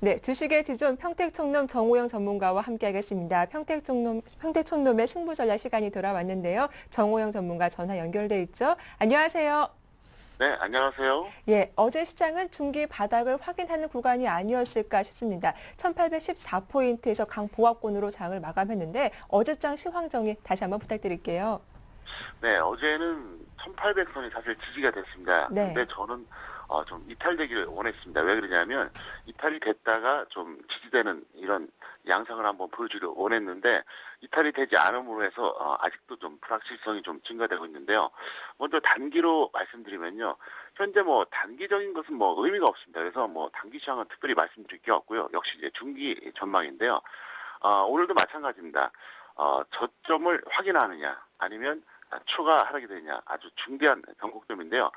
네, 주식의 지존 평택촌놈 정호영 전문가와 함께하겠습니다. 평택촌놈의 승부 전략 시간이 돌아왔는데요. 정호영 전문가 전화 연결돼 있죠. 안녕하세요. 네, 안녕하세요. 예, 어제 시장은 중기 바닥을 확인하는 구간이 아니었을까 싶습니다. 1814포인트에서 강보합권으로 장을 마감했는데 어제장 시황 정리 다시 한번 부탁드릴게요. 네, 어제는 1800선이 사실 지지가 됐습니다. 네. 근데 저는 좀 이탈되기를 원했습니다. 왜 그러냐면 이탈이 됐다가 좀 지지되는 이런 양상을 한번 보여주기를 원했는데 이탈이 되지 않음으로 해서 아직도 좀 불확실성이 좀 증가되고 있는데요. 먼저 단기로 말씀드리면요. 현재 뭐 단기적인 것은 뭐 의미가 없습니다. 그래서 뭐 단기 시황은 특별히 말씀드릴 게 없고요. 역시 이제 중기 전망인데요. 오늘도 마찬가지입니다. 저점을 확인하느냐 아니면 추가 하락이 되느냐 아주 중대한 변곡점인데요.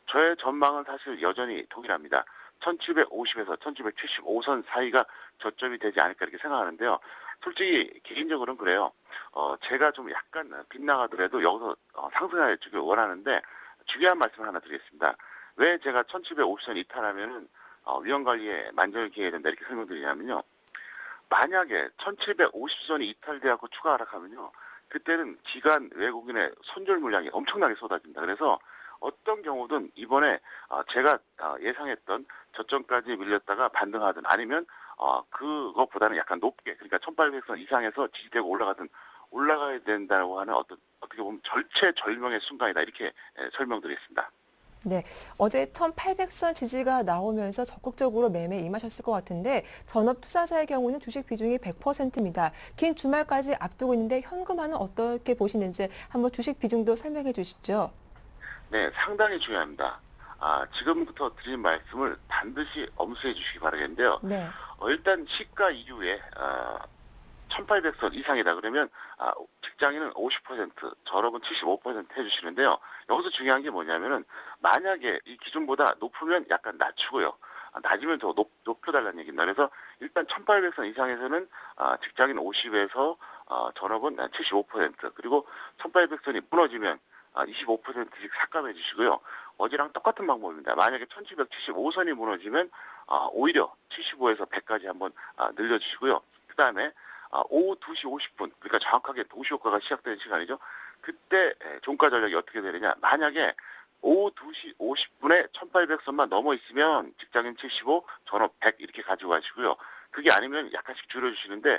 저의 전망은 사실 여전히 동일합니다. 1750에서 1775선 사이가 저점이 되지 않을까 이렇게 생각하는데요. 솔직히 개인적으로는 그래요. 제가 좀 약간 빗나가더라도 여기서 상승해 주길 원하는데 중요한 말씀을 하나 드리겠습니다. 왜 제가 1750선 이탈하면은 위험관리에 만전을 기해야 된다 이렇게 설명드리냐면요. 만약에 1750선이 이탈되고 추가 하락하면요. 그때는 기관 외국인의 손절 물량이 엄청나게 쏟아집니다. 그래서 어떤 경우든 이번에 제가 예상했던 저점까지 밀렸다가 반등하든 아니면 그것보다는 약간 높게 그러니까 1800선 이상에서 지지되고 올라가야 된다고 하는 어떻게 보면 절체절명의 순간이다 이렇게 설명드리겠습니다. 네, 어제 1800선 지지가 나오면서 적극적으로 매매에 임하셨을 것 같은데 전업 투자자의 경우는 주식 비중이 100%입니다. 긴 주말까지 앞두고 있는데 현금화는 어떻게 보시는지 한번 주식 비중도 설명해 주시죠. 네, 상당히 중요합니다. 지금부터 드린 말씀을 반드시 엄수해 주시기 바라겠는데요. 네. 일단 시가 이후에 1800선 이상이다 그러면 직장인은 50%, 졸업은 75% 해주시는데요. 여기서 중요한 게 뭐냐면은 만약에 이 기준보다 높으면 약간 낮추고요. 낮으면 더 높여달라는 얘기입니다. 그래서 일단 1800선 이상에서는 직장인 50에서 졸업은 75% 그리고 1800선이 무너지면 25%씩 삭감해 주시고요. 어제랑 똑같은 방법입니다. 만약에 1775선이 무너지면 오히려 75에서 100까지 한번 늘려주시고요. 그 다음에 오후 2시 50분, 그러니까 정확하게 도시효과가 시작되는 시간이죠. 그때 종가 전략이 어떻게 되느냐. 만약에 오후 2시 50분에 1800선만 넘어 있으면 직장인 75, 전업 100 이렇게 가지고 가시고요. 그게 아니면 약간씩 줄여주시는데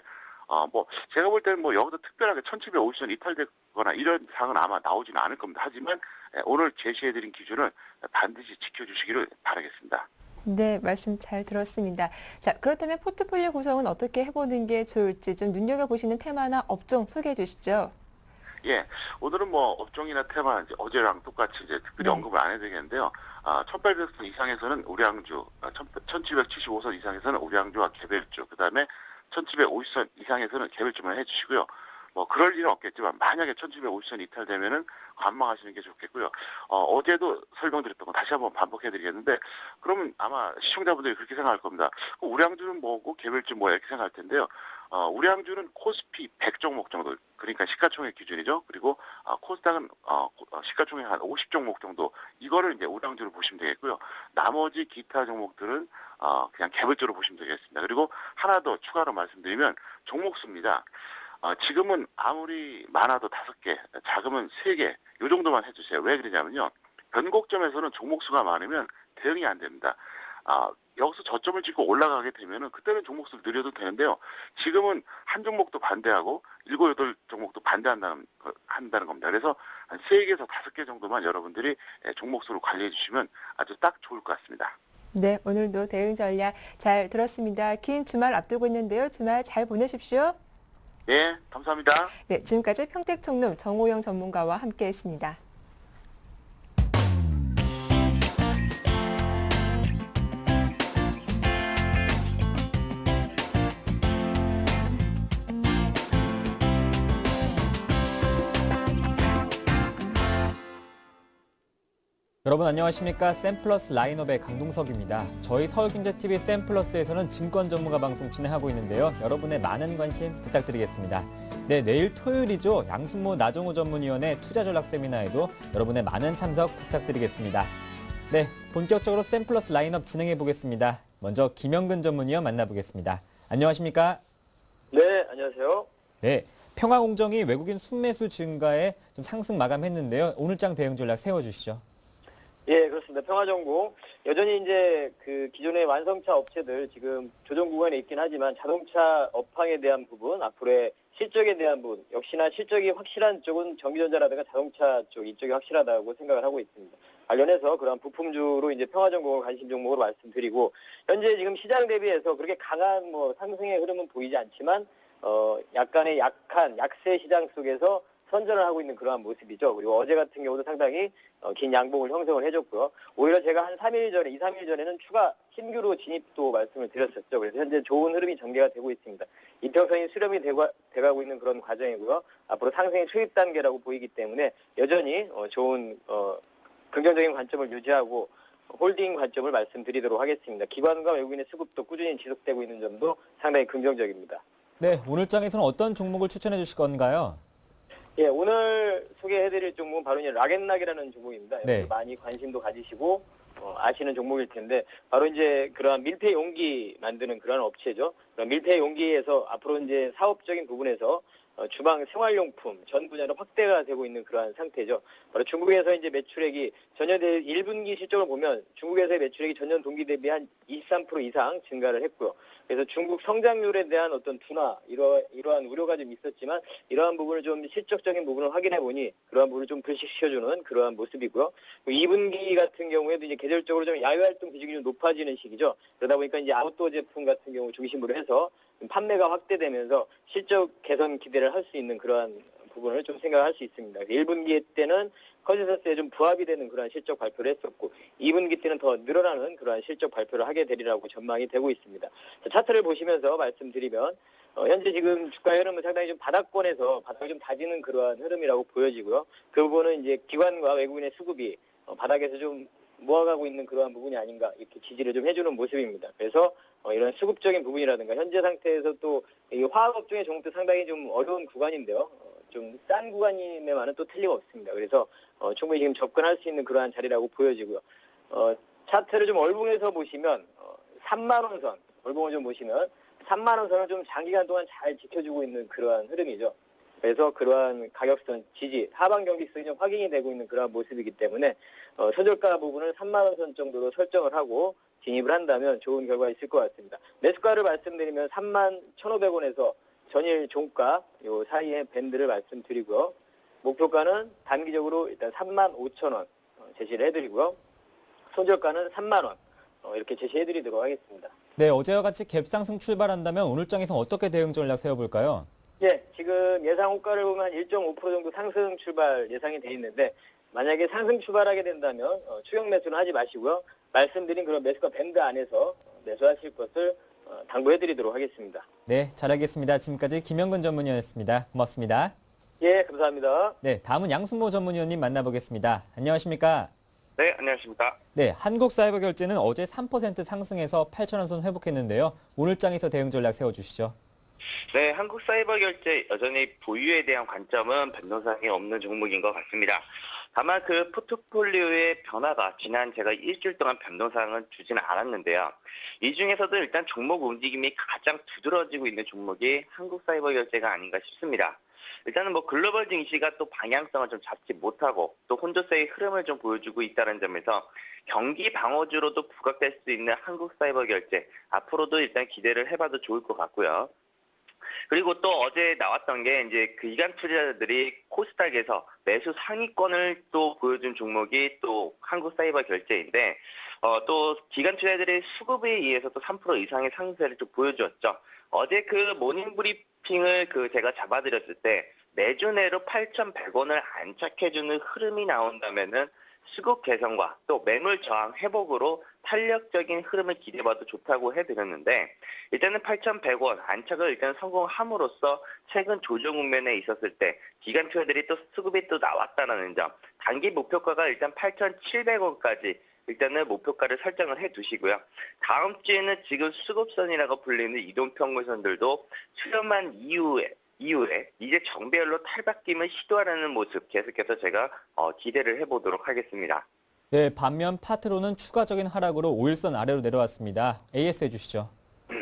제가 볼 때는 여기서 특별하게 1750선 이탈되거나 이런 사항은 아마 나오지는 않을 겁니다. 하지만 오늘 제시해드린 기준을 반드시 지켜주시기를 바라겠습니다. 네, 말씀 잘 들었습니다. 자, 그렇다면 포트폴리오 구성은 어떻게 해보는 게 좋을지 좀 눈여겨보시는 테마나 업종 소개해 주시죠. 예, 오늘은 업종이나 테마 어제랑 똑같이 이제 특별히 네. 언급을 안 해도 되겠는데요. 1800선 이상에서는 우량주, 1775선 이상에서는 우량주와 개별주, 그 다음에 1750선 이상에서는 개별주만 해주시고요. 그럴 일은 없겠지만 만약에 1750선 이탈되면은 관망하시는 게 좋겠고요. 어제도 설명드렸던 거 다시 한번 반복해드리겠는데 그러면 아마 시청자분들이 그렇게 생각할 겁니다. 우량주는 뭐고 개별주 뭐야 이렇게 생각할 텐데요. 우량주는 코스피 100종목 정도 그러니까 시가총액 기준이죠. 그리고 코스닥은 시가총액 한 50종목 정도 이거를 이제 우량주로 보시면 되겠고요. 나머지 기타 종목들은 그냥 개별주로 보시면 되겠습니다. 그리고 하나 더 추가로 말씀드리면 종목수입니다. 지금은 아무리 많아도 5개, 작으면 3개, 요 정도만 해주세요. 왜 그러냐면요. 변곡점에서는 종목수가 많으면 대응이 안 됩니다. 여기서 저점을 찍고 올라가게 되면은 그때는 종목수를 늘려도 되는데요. 지금은 한 종목도 반대하고 7, 8종목도 반대한다는 겁니다. 그래서 한 3개에서 5개 정도만 여러분들이 종목수를 관리해 주시면 아주 딱 좋을 것 같습니다. 네, 오늘도 대응 전략 잘 들었습니다. 긴 주말 앞두고 있는데요. 주말 잘 보내십시오. 네, 감사합니다. 네, 지금까지 평택총룸 정호영 전문가와 함께했습니다. 여러분 안녕하십니까? 샘플러스 라인업의 강동석입니다. 저희 서울경제TV 샘플러스에서는 증권 전문가 방송 진행하고 있는데요. 여러분의 많은 관심 부탁드리겠습니다. 네, 내일 토요일이죠. 양순모 나정호 전문위원의 투자전략 세미나에도 여러분의 많은 참석 부탁드리겠습니다. 네, 본격적으로 샘플러스 라인업 진행해 보겠습니다. 먼저 김영근 전문위원 만나보겠습니다. 안녕하십니까? 네, 안녕하세요. 네, 평화공정이 외국인 순매수 증가에 좀 상승 마감했는데요. 오늘장 대응 전략 세워주시죠. 예, 그렇습니다. 평화정보. 여전히 이제 그 기존의 완성차 업체들 지금 조정 구간에 있긴 하지만 자동차 업황에 대한 부분, 앞으로의 실적에 대한 부분, 역시나 실적이 확실한 쪽은 전기전자라든가 자동차 쪽 이쪽이 확실하다고 생각을 하고 있습니다. 관련해서 그런 부품주로 이제 평화전공을 관심 종목으로 말씀드리고, 현재 지금 시장 대비해서 그렇게 강한 상승의 흐름은 보이지 않지만 약간의 약한 약세 시장 속에서 선전을 하고 있는 그러한 모습이죠. 그리고 어제 같은 경우도 상당히 긴 양봉을 형성을 해줬고요. 오히려 제가 한 3일 전에, 2, 3일 전에는 추가 신규로 진입도 말씀을 드렸었죠. 그래서 현재 좋은 흐름이 전개가 되고 있습니다. 이평선이 수렴이 돼가고 있는 그런 과정이고요. 앞으로 상승의 초입 단계라고 보이기 때문에 여전히 좋은 긍정적인 관점을 유지하고 홀딩 관점을 말씀드리도록 하겠습니다. 기관과 외국인의 수급도 꾸준히 지속되고 있는 점도 상당히 긍정적입니다. 네, 오늘 장에서는 어떤 종목을 추천해 주실 건가요? 예, 오늘 소개해드릴 종목은 바로 이제 락앤락이라는 종목입니다. 네. 많이 관심도 가지시고 아시는 종목일 텐데, 바로 이제 그러한 밀폐 용기 만드는 그런 업체죠. 그런 밀폐 용기에서 앞으로 이제 사업적인 부분에서 주방 생활용품 전 분야로 확대가 되고 있는 그러한 상태죠. 바로 중국에서 이제 매출액이 전년 1분기 실적을 보면 중국에서의 매출액이 전년 동기 대비 한 23% 이상 증가를 했고요. 그래서 중국 성장률에 대한 어떤 둔화, 이러한 우려가 좀 있었지만 이러한 부분을 좀 실적적인 부분을 확인해 보니 그러한 부분을 좀 불식시켜주는 그러한 모습이고요. 2분기 같은 경우에도 이제 계절적으로 좀 야외활동 비중이 좀 높아지는 시기죠. 그러다 보니까 이제 아웃도어 제품 같은 경우 중심으로 해서 판매가 확대되면서 실적 개선 기대를 할 수 있는 그러한 부분을 좀 생각할 수 있습니다. 1분기 때는 컨센서스에 좀 부합이 되는 그러한 실적 발표를 했었고 2분기 때는 더 늘어나는 그러한 실적 발표를 하게 되리라고 전망이 되고 있습니다. 자, 차트를 보시면서 말씀드리면 현재 지금 주가 흐름은 상당히 좀 바닥권에서 바닥을 좀 다지는 그러한 흐름이라고 보여지고요. 그 부분은 이제 기관과 외국인의 수급이 바닥에서 좀 모아가고 있는 그러한 부분이 아닌가 이렇게 지지를 좀 해주는 모습입니다. 그래서 이런 수급적인 부분이라든가 현재 상태에서 또 이 화학업종의 종목도 상당히 좀 어려운 구간인데요. 좀 싼 구간임에만은 또 틀림없습니다. 그래서 충분히 지금 접근할 수 있는 그러한 자리라고 보여지고요. 차트를 좀 얼붕해서 보시면 3만 원 선, 얼붕을 좀 보시면 3만 원 선을 좀 장기간 동안 잘 지켜주고 있는 그러한 흐름이죠. 그래서 그러한 가격선 지지, 하방 경직선이 좀 확인이 되고 있는 그러한 모습이기 때문에 손절가 부분을 3만 원 선 정도로 설정을 하고 진입을 한다면 좋은 결과가 있을 것 같습니다. 매수가를 말씀드리면 3만 1,500원에서 전일 종가 요 사이의 밴드를 말씀드리고요. 목표가는 단기적으로 일단 3만 5천 원 제시를 해드리고요. 손절가는 3만 원 이렇게 제시해드리도록 하겠습니다. 네, 어제와 같이 갭상승 출발한다면 오늘 장에서 어떻게 대응 전략 세워볼까요? 예, 지금 예상 호가를 보면 한 1.5% 정도 상승 출발 예상이 돼 있는데 만약에 상승 출발하게 된다면 추격 매수는 하지 마시고요. 말씀드린 그런 매수가 밴드 안에서 매수하실 것을 당부해드리도록 하겠습니다. 네, 잘 알겠습니다. 지금까지 김영근 전문위원이었습니다. 고맙습니다. 예, 감사합니다. 네, 다음은 양승모 전문위원님 만나보겠습니다. 안녕하십니까? 네, 안녕하십니까. 네, 한국사이버결제는 어제 3% 상승해서 8,000원 선 회복했는데요. 오늘 장에서 대응 전략 세워주시죠. 네, 한국사이버결제 여전히 보유에 대한 관점은 변동사항이 없는 종목인 것 같습니다. 다만 그 포트폴리오의 변화가 지난 제가 일주일 동안 변동사항은 주지는 않았는데요. 이 중에서도 일단 종목 움직임이 가장 두드러지고 있는 종목이 한국사이버결제가 아닌가 싶습니다. 일단은 글로벌 증시가 또 방향성을 좀 잡지 못하고 또 혼조세의 흐름을 좀 보여주고 있다는 점에서 경기 방어주로도 부각될 수 있는 한국사이버결제 앞으로도 일단 기대를 해봐도 좋을 것 같고요. 그리고 또 어제 나왔던 게 이제 기관 투자자들이 코스닥에서 매수 상위권을 또 보여준 종목이 또 한국사이버결제인데 또 기관 투자자들의 수급에 의해서 또 3% 이상의 상승세를 좀 보여주었죠. 어제 그 모닝 브리핑을 제가 잡아드렸을 때 매주 내로 8,100원을 안착해주는 흐름이 나온다면은 수급 개선과 또 매물 저항 회복으로 탄력적인 흐름을 기대해봐도 좋다고 해드렸는데 일단은 8,100원 안착을 일단 성공함으로써 최근 조정 국면에 있었을 때 기관 투자들이 또 수급이 또 나왔다는 점 단기 목표가가 일단 8,700원까지 일단은 목표가를 설정을 해두시고요. 다음 주에는 지금 수급선이라고 불리는 이동평균선들도 수렴한 이후에 이제 정배열로 탈바뀜을 시도하려는 모습 계속해서 제가 기대를 해보도록 하겠습니다. 네, 반면 파트론은 추가적인 하락으로 5일선 아래로 내려왔습니다. AS 해주시죠.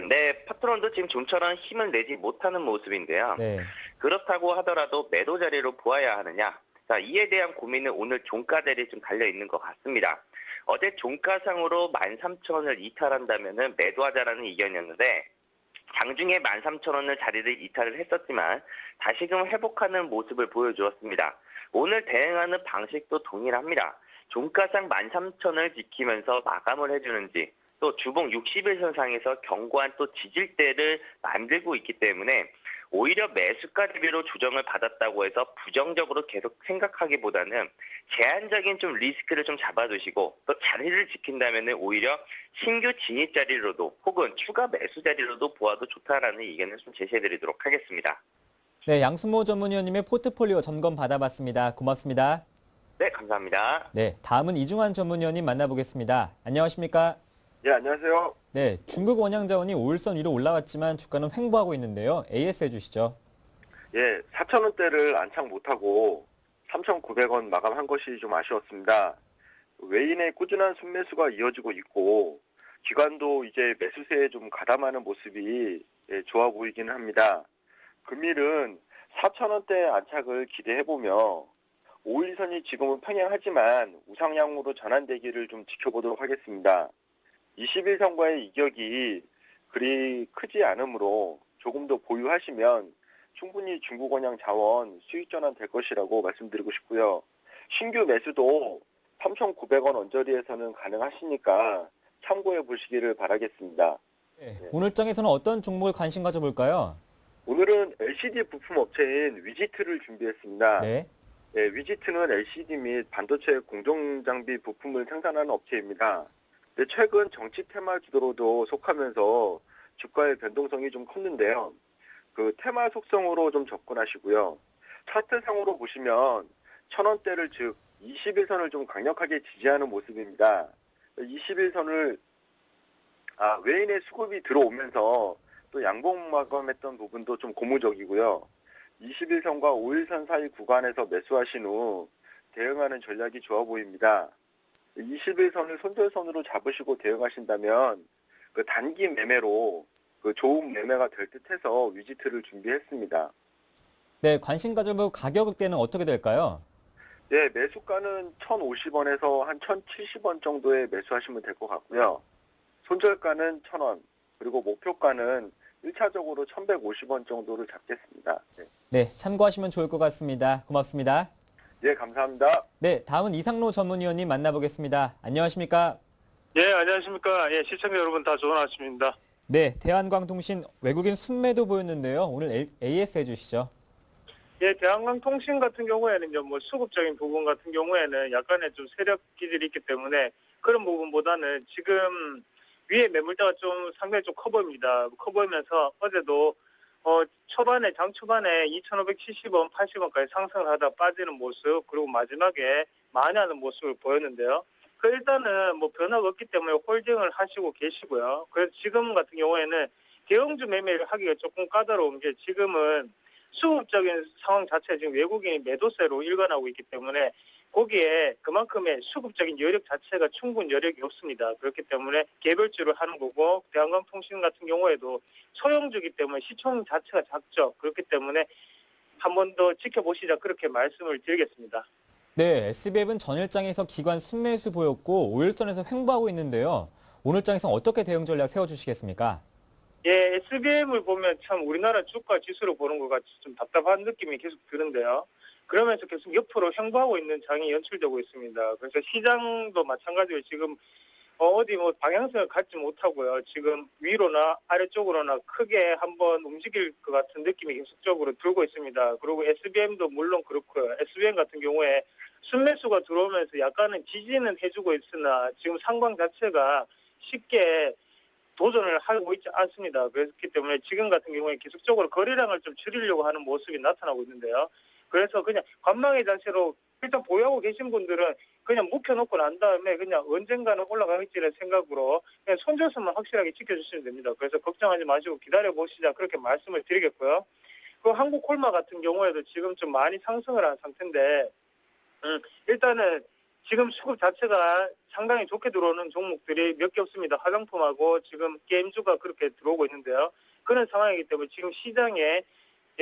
네, 파트론도 지금 좀처럼 힘을 내지 못하는 모습인데요. 네. 그렇다고 하더라도 매도 자리로 보아야 하느냐? 자, 이에 대한 고민은 오늘 종가 대리에 좀 달려있는 것 같습니다. 어제 종가상으로 13,000원을 이탈한다면 매도하자라는 의견이었는데 장중에 13,000원을 자리를 이탈을 했었지만 다시금 회복하는 모습을 보여주었습니다. 오늘 대응하는 방식도 동일합니다. 종가상 13,000을 지키면서 마감을 해주는지, 또 주봉 60일 선상에서 견고한 또 지질대를 만들고 있기 때문에 오히려 매수가 대비로 조정을 받았다고 해서 부정적으로 계속 생각하기보다는 제한적인 좀 리스크를 좀 잡아두시고 또 자리를 지킨다면 오히려 신규 진입 자리로도 혹은 추가 매수 자리로도 보아도 좋다라는 의견을 좀 제시해드리도록 하겠습니다. 네, 양순모 전문위원님의 포트폴리오 점검 받아봤습니다. 고맙습니다. 네, 감사합니다. 네, 다음은 이중환 전문위원님 만나보겠습니다. 안녕하십니까? 예, 안녕하세요. 네, 중국 원양자원이 5일선 위로 올라왔지만 주가는 횡보하고 있는데요. AS 해주시죠. 예, 4,000원대를 안착 못하고 3,900원 마감한 것이 좀 아쉬웠습니다. 외인의 꾸준한 순매수가 이어지고 있고 기관도 이제 매수세에 좀 가담하는 모습이 좋아 보이기는 합니다. 금일은 4,000원대 안착을 기대해보며 5일선이 지금은 평행하지만 우상향으로 전환되기를 좀 지켜보도록 하겠습니다. 21선과의 이격이 그리 크지 않으므로 조금 더 보유하시면 충분히 중국 원양 자원 수익 전환 될 것이라고 말씀드리고 싶고요. 신규 매수도 3,900원 언저리에서는 가능하시니까 참고해 보시기를 바라겠습니다. 네, 오늘 장에서는 어떤 종목을 관심 가져볼까요? 오늘은 LCD 부품 업체인 위지트를 준비했습니다. 네. 네, 위지트는 LCD 및 반도체 공정장비 부품을 생산하는 업체입니다. 네, 최근 정치 테마 주도로도 속하면서 주가의 변동성이 좀 컸는데요. 그 테마 속성으로 좀 접근하시고요. 차트상으로 보시면 1,000원대를 즉 21선을 좀 강력하게 지지하는 모습입니다. 21선을 외인의 수급이 들어오면서 또 양봉 마감했던 부분도 좀 고무적이고요. 21선과 5일선 사이 구간에서 매수하신 후 대응하는 전략이 좋아 보입니다. 21선을 손절선으로 잡으시고 대응하신다면 그 단기 매매로 그 좋은 매매가 될 듯해서 위지트를 준비했습니다. 네, 관심 가져볼 가격대는 어떻게 될까요? 네, 매수가는 1,050원에서 한 1,070원 정도에 매수하시면 될 것 같고요. 손절가는 1,000원, 그리고 목표가는 1차적으로 1,150원 정도를 잡겠습니다. 네. 네, 참고하시면 좋을 것 같습니다. 고맙습니다. 예, 감사합니다. 네, 다음은 이상로 전문위원님 만나보겠습니다. 안녕하십니까? 예, 안녕하십니까. 예, 시청자 여러분 다 좋은 아침입니다. 네, 대한광통신 외국인 순매도 보였는데요. 오늘 AS 해주시죠. 예, 대한광통신 같은 경우에는 이제 뭐 수급적인 부분 같은 경우에는 약간의 좀 세력 기질이 있기 때문에 그런 부분보다는 지금 위에 매물대가 좀 상당히 좀 커 보입니다. 커 보이면서 어제도 초반에 장 초반에 2,570원, 80원까지 상승을 하다 빠지는 모습, 그리고 마지막에 만회하는 모습을 보였는데요. 그 일단은 뭐 변화가 없기 때문에 홀딩을 하시고 계시고요. 그래서 지금 같은 경우에는 대형주 매매를 하기가 조금 까다로운 게 지금은 수급적인 상황 자체가 지금 외국인이 매도세로 일관하고 있기 때문에 거기에 그만큼의 수급적인 여력 자체가 충분 여력이 없습니다. 그렇기 때문에 개별주를 하는 거고 대한광통신 같은 경우에도 소형주기 때문에 시총 자체가 작죠. 그렇기 때문에 한 번 더 지켜보시자 그렇게 말씀을 드리겠습니다. 네, SBF는 전일장에서 기관 순매수 보였고 5일선에서 횡보하고 있는데요. 오늘 장에서 어떻게 대응 전략 세워주시겠습니까? 예, SBM을 보면 참 우리나라 주가 지수로 보는 것 같이 좀 답답한 느낌이 계속 드는데요. 그러면서 계속 옆으로 횡보하고 있는 장이 연출되고 있습니다. 그래서 시장도 마찬가지로 지금 어디 뭐 방향성을 갖지 못하고요. 지금 위로나 아래쪽으로나 크게 한번 움직일 것 같은 느낌이 계속적으로 들고 있습니다. 그리고 SBM도 물론 그렇고요. SBM 같은 경우에 순매수가 들어오면서 약간은 지지는 해주고 있으나 지금 상방 자체가 쉽게 도전을 하고 있지 않습니다. 그렇기 때문에 지금 같은 경우에 계속적으로 거래량을 좀 줄이려고 하는 모습이 나타나고 있는데요. 그래서 그냥 관망의 자세로 일단 보유하고 계신 분들은 그냥 묵혀놓고 난 다음에 그냥 언젠가는 올라가겠지라는 생각으로 그냥 손절선만 확실하게 지켜주시면 됩니다. 그래서 걱정하지 마시고 기다려보시자 그렇게 말씀을 드리겠고요. 그 한국콜마 같은 경우에도 지금 좀 많이 상승을 한 상태인데 일단은 지금 수급 자체가 상당히 좋게 들어오는 종목들이 몇 개 없습니다. 화장품하고 지금 게임주가 그렇게 들어오고 있는데요. 그런 상황이기 때문에 지금 시장에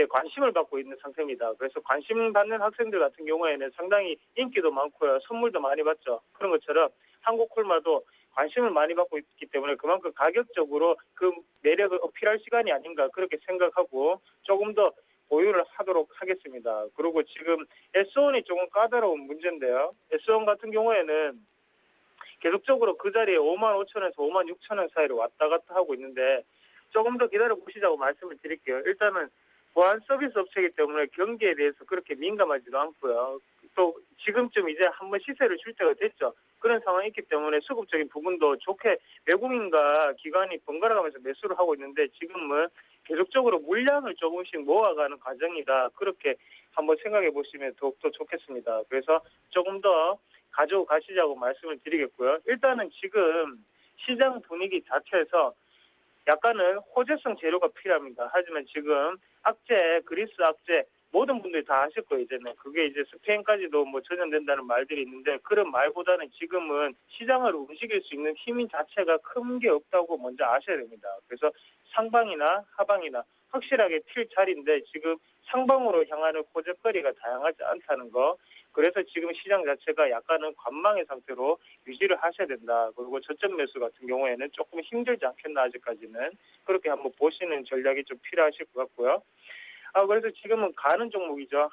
관심을 받고 있는 상태입니다. 그래서 관심 받는 학생들 같은 경우에는 상당히 인기도 많고요. 선물도 많이 받죠. 그런 것처럼 한국콜마도 관심을 많이 받고 있기 때문에 그만큼 가격적으로 그 매력을 어필할 시간이 아닌가 그렇게 생각하고 조금 더 보유를 하도록 하겠습니다. 그리고 지금 S1이 조금 까다로운 문제인데요. S1 같은 경우에는 계속적으로 그 자리에 55,000원에서 56,000원 사이로 왔다 갔다 하고 있는데 조금 더 기다려 보시자고 말씀을 드릴게요. 일단은 보안 서비스 업체이기 때문에 경기에 대해서 그렇게 민감하지도 않고요. 또 지금쯤 이제 한번 시세를 줄 때가 됐죠. 그런 상황이 있기 때문에 수급적인 부분도 좋게 외국인과 기관이 번갈아가면서 매수를 하고 있는데 지금은 계속적으로 물량을 조금씩 모아가는 과정이다. 그렇게 한번 생각해 보시면 더욱더 좋겠습니다. 그래서 조금 더 가지고 가시자고 말씀을 드리겠고요. 일단은 지금 시장 분위기 자체에서 약간은 호재성 재료가 필요합니다. 하지만 지금 악재, 그리스 악재 모든 분들이 다 아실 거예요, 이제는. 그게 이제 스페인까지도 뭐 전염된다는 말들이 있는데 그런 말보다는 지금은 시장을 움직일 수 있는 힘인 자체가 큰 게 없다고 먼저 아셔야 됩니다. 그래서 상방이나 하방이나 확실하게 튈 자리인데 지금 상방으로 향하는 호재거리가 다양하지 않다는 거. 그래서 지금 시장 자체가 약간은 관망의 상태로 유지를 하셔야 된다. 그리고 저점 매수 같은 경우에는 조금 힘들지 않겠나 아직까지는. 그렇게 한번 보시는 전략이 좀 필요하실 것 같고요. 그래서 지금은 가는 종목이죠.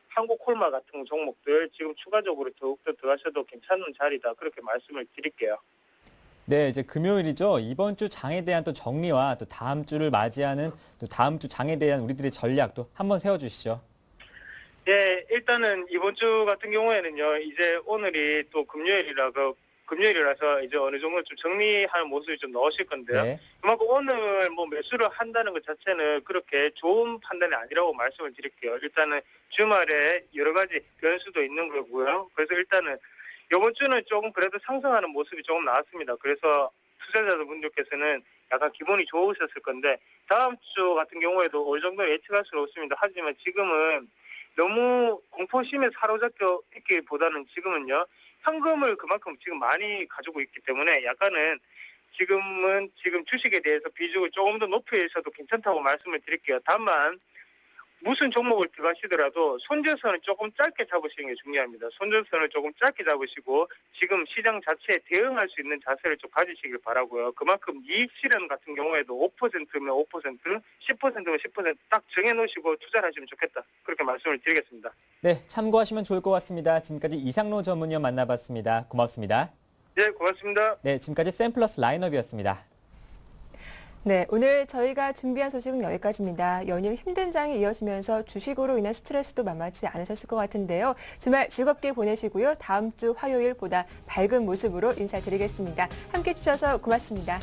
한국콜마 같은 종목들 지금 추가적으로 더욱더 들어가셔도 괜찮은 자리다. 그렇게 말씀을 드릴게요. 네, 이제 금요일이죠. 이번 주 장에 대한 또 정리와 또 다음 주를 맞이하는 또 다음 주 장에 대한 우리들의 전략도 한번 세워주시죠. 예, 일단은 이번 주 같은 경우에는요. 이제 오늘이 또 금요일이라서 이제 어느 정도 좀 정리하는 모습이 좀 나오실 건데요. 네. 그만큼 오늘 뭐 매수를 한다는 것 자체는 그렇게 좋은 판단이 아니라고 말씀을 드릴게요. 일단은 주말에 여러 가지 변수도 있는 거고요. 그래서 일단은 이번 주는 조금 그래도 상승하는 모습이 조금 나왔습니다. 그래서 투자자분들께서는 약간 기분이 좋으셨을 건데 다음 주 같은 경우에도 어느 정도 예측할 수는 없습니다. 하지만 지금은 너무 공포심에 사로잡혀 있기보다는 지금은요. 현금을 그만큼 지금 많이 가지고 있기 때문에 약간은 지금 주식에 대해서 비중을 조금 더 높이셔도 괜찮다고 말씀을 드릴게요. 다만 무슨 종목을 들어가시더라도 손절선을 조금 짧게 잡으시는 게 중요합니다. 손절선을 조금 짧게 잡으시고 지금 시장 자체에 대응할 수 있는 자세를 좀 가지시길 바라고요. 그만큼 이익 실현 같은 경우에도 5%면 5%, 10%면 10% 딱 정해놓으시고 투자를 하시면 좋겠다. 그렇게 말씀을 드리겠습니다. 네, 참고하시면 좋을 것 같습니다. 지금까지 이상로 전문위원 만나봤습니다. 고맙습니다. 네, 고맙습니다. 네, 지금까지 샘플러스 라인업이었습니다. 네, 오늘 저희가 준비한 소식은 여기까지입니다. 연일 힘든 장이 이어지면서 주식으로 인한 스트레스도 만만치 않으셨을 것 같은데요. 주말 즐겁게 보내시고요. 다음 주 화요일보다 밝은 모습으로 인사드리겠습니다. 함께해 주셔서 고맙습니다.